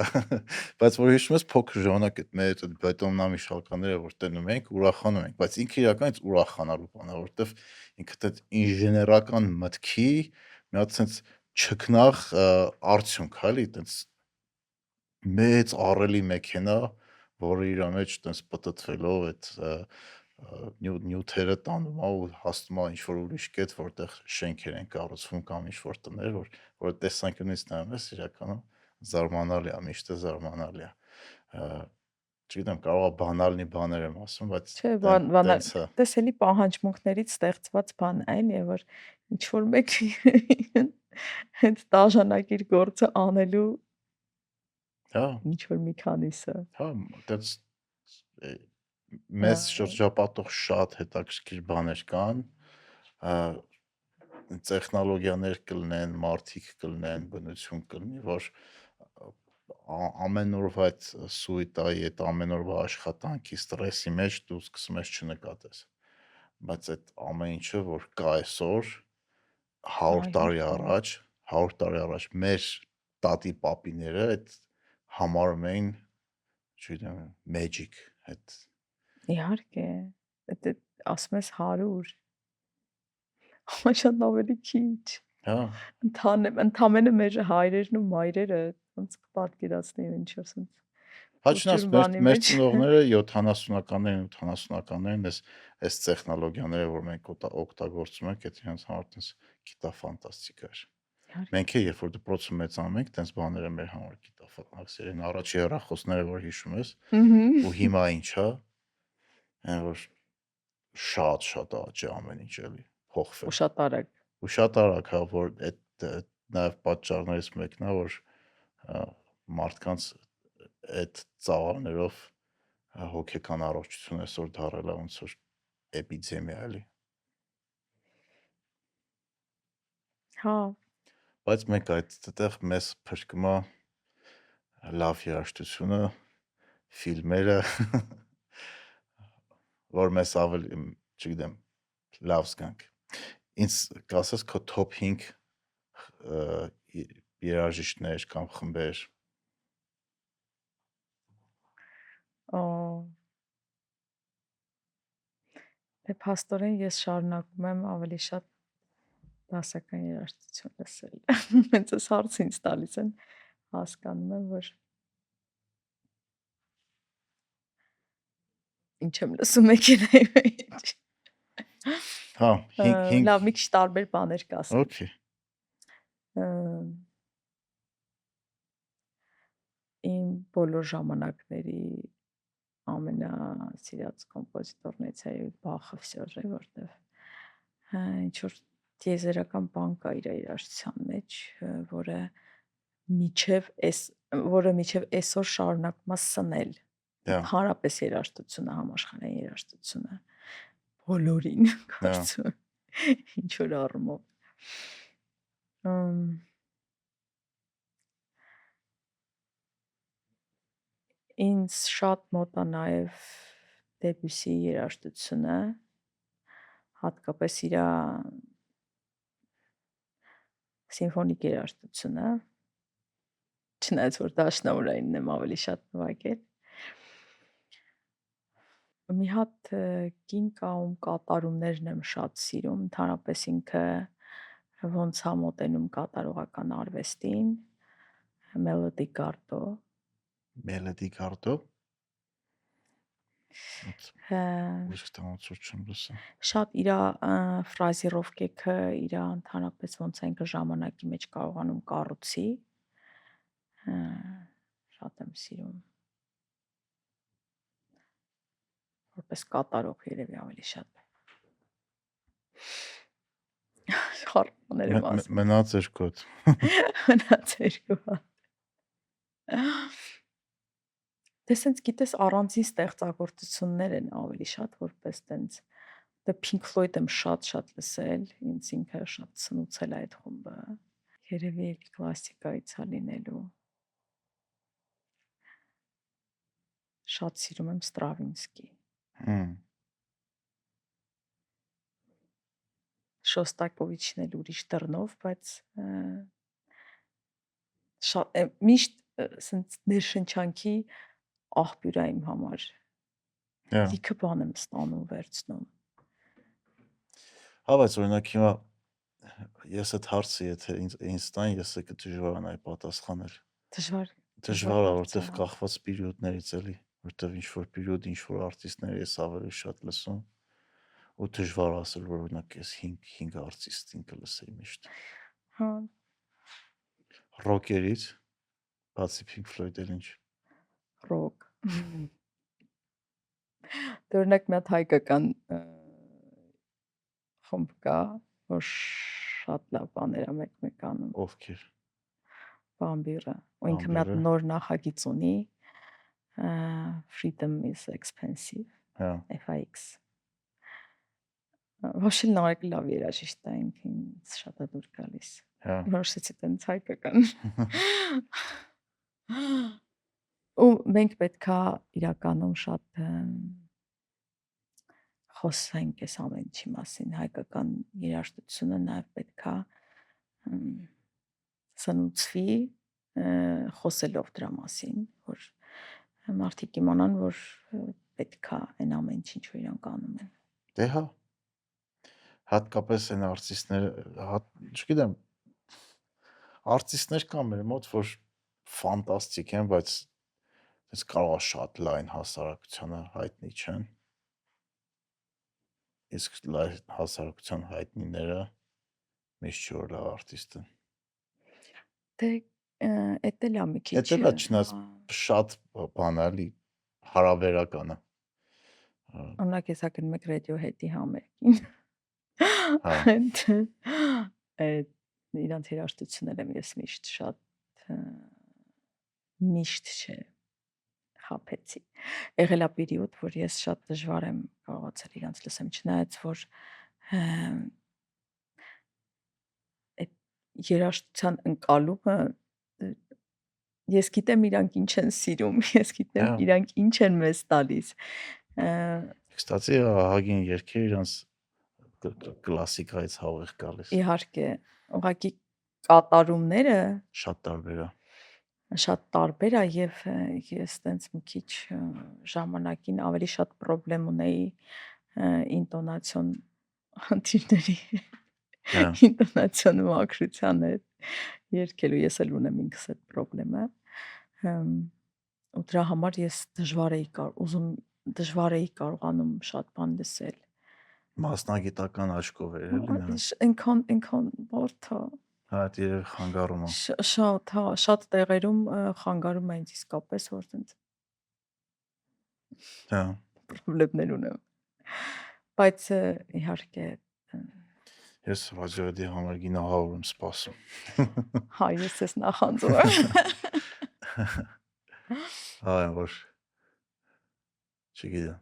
Բայց որ հիշում ես փոքր ժամանակ այդ մեծ այդ բետոնամիշալկաները որ տենում ենք, ուրախանում ենք, բայց ինքը իրականից ուրախանալու բան է, որովհետև ինքը այդ ինժեներական մտքի մի հատ sense չքնաղ արդյունք, հալի, տենց մեծ առելի մեքենա, որը իր մեջ տենց պտտվելով այդ նյութերը տանում է ու հասնում է ինչ-որ ուրիշ կետ, որտեղ շենքեր են կառուցվում կամ ինչ-որ տներ, որ տեսանկյունից նայում ես իրականում զարմանալի է, միշտ է զարմանալի է։ Չգիտեմ, կարող է բանալնի բաներ եմ ասում, բայց տեսելի պահանջմունքներից ստեղծված բան այն է, որ ինչ-որ մեկ այդ դաժանակիր գործը անելու ինչ-որ մի քանիսը։ Հա, դες մեզ շրջապատող շատ հետաքրքիր բաներ կան, տեխնոլոգիաներ կլինեն, մարդիկ կլինեն, բնություն կլինի, որ ամեն օրվա այդ սուիտայի, այդ ամեն օրվա աշխատանքի ստրեսի մեջ դու սկսում ես չնկատես։ Բայց այդ ամեն ինչը, որ կա այսօր 100 տարի առաջ մեր տատի պապիները այդ համարում էին, չգիտեմ, magic այդ Իհարկե, այդ ասում ես 100, շատ ավելի քիչ։ Հա, Ընդամենը մեր հայրերն ու մայրերը ոնց կպատկերացնեին ինչ-որ sense։ Հաճնաս մեր ծնողները 70-ականներին, 80-ականներին այս տեխնոլոգիաները, որ մենք օգտագործում ենք, այդ իրենց համար տես գիտաֆանտաստիկա էր։ Մենք երբ որ դպրոցում մեծանում ենք, տես բաները մեր համար գիտաֆանտաստիկ են, առաջի հեռախոսները, որ հիշում ես, ու հիմա ինչա, այն որ շատ աճ է ամեն ինչ էլի, փոխվել։ Ու շատ արագ, հա, որ այդ նաև պատճառներից մեկն է, որ մարդկանց այդ ծավալներով հոգեկան առողջություն այսօր դարել է ոնց որ էպիդեմիա էլի։ Հա։ Բայց մենք այդտեղ մեզ փրկում է լավ երաժշտությունը, ֆիլմերը, որ մեզ ավելի, չգիտեմ, լավ զգանք։ Ինձ կասես քո top 5 երաժիշտներ կամ խմբեր։ Դե փաստորեն ես շարունակում եմ ավելի շատ դասական երաժշտություն լսել։ Հենց այս հարցը ինձ տալիս են, հասկանում եմ, որ ինչ եմ լսում մեքենայի մեջ։ Հա, 5 լավ, մի քիչ տարբեր բաներ կասեմ։ Okay։ Իմ բոլոր ժամանակների ամենասիրած կոմպոզիտորներից է Բախը վсё է, որտեվ ինչ որ տիեզերական բան կա իր երաժշտության մեջ, որը միջև այսօր շարունակում է սնել Դա, հարաբես երաժշտությունը, համաշխարհային երաժշտությունը բոլորին դա, կարծում եմ, ինչ որ առումով։ Ամ, Ինձ շատ մոտ է նաև Դեբյուսի երաժշտությունը, հատկապես իր սիմֆոնիկ երաժշտությունը, չնայած որ դաշնամուրայինն եմ ավելի շատ նվագել։ Մի հատ կին կա, ում կատարումներն եմ շատ սիրում, ընդհանրապես ինքը ոնց է մոտենում կատարողական արվեստին, Մելոդի Գարտո, Մելոդի Գարտո, ը, ուրիշ տանոց չեմ լսում։ շատ իր ֆրազիրովկեքը, իր ընդհանրապես ոնց է ինքը ժամանակի մեջ կարողանում կառուցի, ը, շատ եմ սիրում, որպես կատարող երևի ավելի շատ։ Խառնաներ եմ ասում, Մնաց երկոտ։ մնաց երկու հատ։ Դե սենց գիտես առանձին ստեղծագործություններ են ավելի շատ, որպես տենց դե Pink Floyd եմ շատ լսել, ինձ ինքը շատ սնուցել է այդ խումբը։ Երևի էլի կլասիկայից է լինելու։ Շատ սիրում եմ Ստրավինսկի։ Հմ, Շոստակովիչն էլ ուրիշ դռնով, բայց շատ միշտ սենց ներշնչանքի աղբյուր է իմ համար։ դա։ Լիքը բան եմ ստանում, վերցնում։ Հա, բայց օրինակ հիմա ես այդ հարցը եթե ինձ տան, ես կդժվարանայի պատասխանել։ Դժվար Դժվար է, հարց է, որտեվ հա։ կախված պերիոդներից էլի, որտեվ ինչ որ պերիոդ ինչ որ արտիստներ ես ավելի շատ լսում, ու դժվար ասել, որ օրինակ ես 5 արտիստին կլսեի միշտ։ Հա, Ռոքերից, բացի Pink Floyd-ել ինչ։ ռոք։ Դե օրինակ մի հատ հայկական խումբ կա, որ շատ լավ բաներ է մեկ անում, Ովքեր։ Բամբիրը, ու ինքը մի հատ Բամբիրը։ նոր նախագիծ ունի, Freedom is expensive, Հա, FIX։ Ոչինչ նորեկ լավ երաժիշտ է, ինքը ինձ շատ է դուր գալիս։ հա։ Որոշեցի տենց հայկական։ Ու մենք պետքա իրականում շատ խոսենք այս ամեն ինչի մասին, հայկական երաժշտությունը նաև պետքա սնուցվի խոսելով դրա մասին, որ մարդիկ իմանան, որ պետքա այն ամեն ինչ որ իրանք անում են։ Դե հա։ Հատկապես այն արտիստները, չգիտեմ, արտիստներ կան մեր մոտ, որ ֆանտաստիկ են, բայց այս կարող է շատ լայն հասարակությանը հայտնի չեն։ Իսկ լայն հասարակության հայտնիները միշտ չէ լավ արտիստ են։ Դե էդ էլ է մի քիչ։ Էդ էլ է չնայած շատ բանալի հարաբերականը։ Օրինակ հեսա գնում եք Radiohead-ի համերգին։ Հա։ Այդ իրանց երաժշտությունները ես միշտ չէ խափեցի։ Եղել է պերիոդ, որ ես շատ դժվար եմ կարողացել իրանց լսեմ, չնայած որ այդ երաժշտության ընկալումը ես գիտեմ իրանք ինչ են սիրում, ես գիտեմ իրանք ինչ են մեզ տալիս։ Կստացի ահագին երգեր իրանց կլասիկայից հավեղ գալիս։ Իհարկե, ուղղակի կատարումները Շատ տարբեր է։ շատ տարբեր է եւ ես տենց մի քիչ ժամանակին ավելի շատ խնդրեմ ունեի ինտոնացիոն խնդիրների ինտոնացիոն մաքրության հետ երգելու, ես էլ ունեմ ինքս այդ խնդրեմը, ու դրա համար ես դժվար էի կարողանում շատ բան լսել։ Մասնագիտական աչքով էր էլի նա։ Այնքան բարդ է։ Հա, դա երբ խանգարում է։ Շատ տեղերում խանգարում է ինձ իսկապես, որ տենց Հա, Պրոբլեմներ ունեմ։ Բայց իհարկե ես Ռադիոհեդի համար գինահավոր եմ սպասում։ հա ես ես նախանձում եմ։ Այն որ չգիտեմ։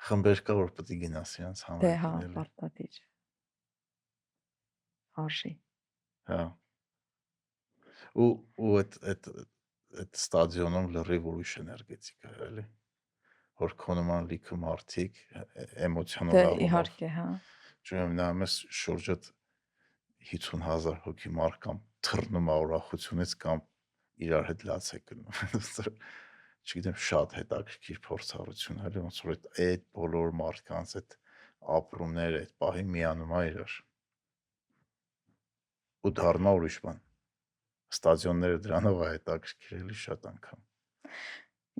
Խմբեր կա որ պետք է գնաս իրանց Դե համար հա, գնել։ պարտադիր։ Արժի։ Հա։ Ու այդ ստադիոնում լրիվ ուրիշ էներգետիկա է, էլի։ Որ քո նման լիքը մարդիկ էմոցիոնալ Դե առումով իհարկե, հա։ Չունեմ նայում ես շուրջդ 50,000 հոգի մարդ կամ թռնում ա ուրախությունից կամ իրար հետ լաց է գնում։ Չգիտեմ, շատ հետաքրքիր փորձառություն է, ոնց որ այդ բոլոր մարդկանց այդ ապրումները այդ պահին միանում ա իրար։ Ու դառնա ուրիշ բան։ Ստադիոնները դրանով է հետաքրքիր էլի շատ անգամ։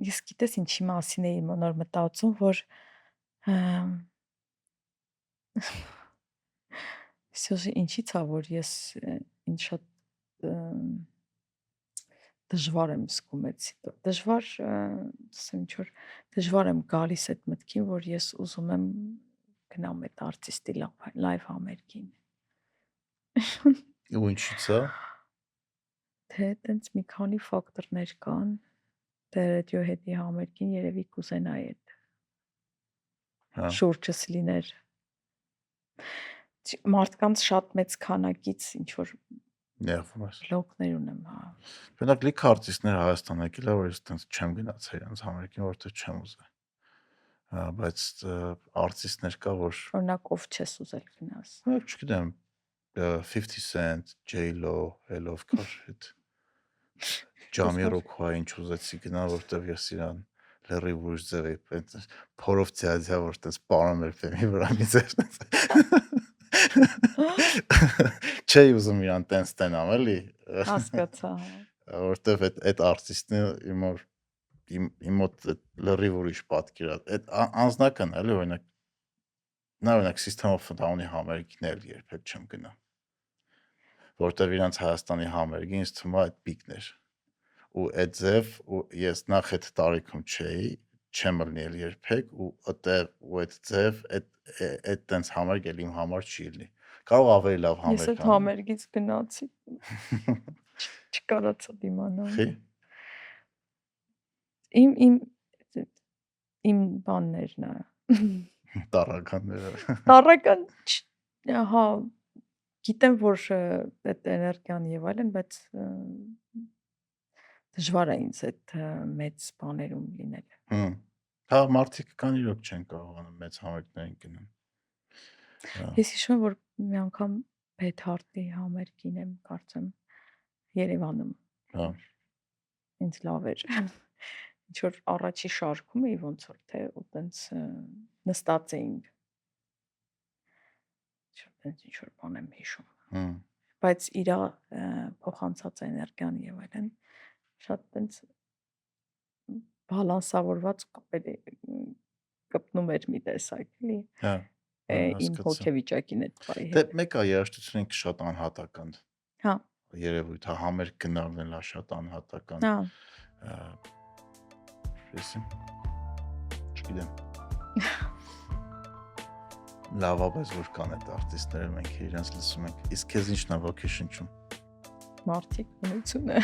Ես գիտես ինչի մասին էի նոր մտածում, որ Սյոժի ինչի՞ց է, որ ես ինձ շատ դժվար եմ զգում այդ դժվար, ասեմ ինչ որ դժվար եմ գալիս այդ մտքին, որ ես ուզում եմ գնամ այդ արտիստի լայվ համերգին։ Ու ինչի՞ց է։ Թե տենց մի քանի ֆակտորներ կան, դե Radiohead-ի համերգին երևի կուզենայի այդ Հա։ շուրջս լիներ մարդկանց շատ մեծ քանակից ինչ որ Ներվում ես։ բլոկներ ունեմ, հա։ Բնակ լիքը արտիստներ Հայաստան եկել ա, որ ես տենց չեմ գնացել իրանց համերգին, որովհետև չեմ ուզել։ Հա, բայց արտիստներ կա, որ Օրինակ ով չես ուզել գնաս։ հա, չգիտեմ, 50 Cent, J-Lo, Hello կար այդ Ջամի ռոքվա ինչ ուզեցի գնալ, որովհետև ես իրան լրիվ ուրիշ ձև էի, փորով ցածյա որ տես պարում էր ֆեմի վրա մի ձև։ Չէի ուզում իրան տենց տենամ, էլի։ Հասկացա։ Որովհետև այդ արտիստն իմ մոտ լրիվ ուրիշ պատկեր է։ Այդ անձնական էլի օրինակ System of a Down-ի համերգին էլ երբեք չեմ գնա։ Որովհետև իրանց Հայաստանի համերգին ինձ թվում է այդ պիկն էր։ Ու այդ ձև ու ես նախ այդ տարիքում չէի, չեմ ելնել երբեք ու այդ ձև այդ տենց համերգ էլ իմ համար չի լինի։ Կարող ավելի լավ համերգ Ես այդ համերգից գնացի։ Չկարացա դիմանալ։ Խի։ Իմ բաններն է։ Տարականները։ Տարական, հա, գիտեմ որ այդ էներգիան եւ այլն, բայց դժվար է ինձ այդ մեծ բաներում լինել։ Հա, մարդիկ կան իրոք չեն կարողանում մեծ համերգներին գնան։ Ես հիշում եմ որ մի անգամ Բեթհարտի համերգին եմ կարծեմ Երևանում։ Հա։ Ինձ լավ էր։ Ինչ որ առաջի շարքում էի ոնց որ թե ու տենց նստած էինք։ Ինչ որ բան եմ հիշում։ Բայց իր փոխանցած էներգիան եւ այլն շատ տենց բալանսավորված կպնում էր մի տեսակ, էլի։ Հա։ Իմ հոգեվիճակին այդ բայ հետ։ Դե մեկը երաժշտությունը ինքը շատ անհատական։ Հա։ Երևույթ, հա, համերգ գնալն էլ է շատ անհատական։ Հա։ Չգիտեմ։ Լավ է, բայց որ կան այդ արտիստները, մենք իրենց լսում ենք։ Իսկ քեզ ի՞նչն է ոգեշնչում։ Մարդիկ բնությունը։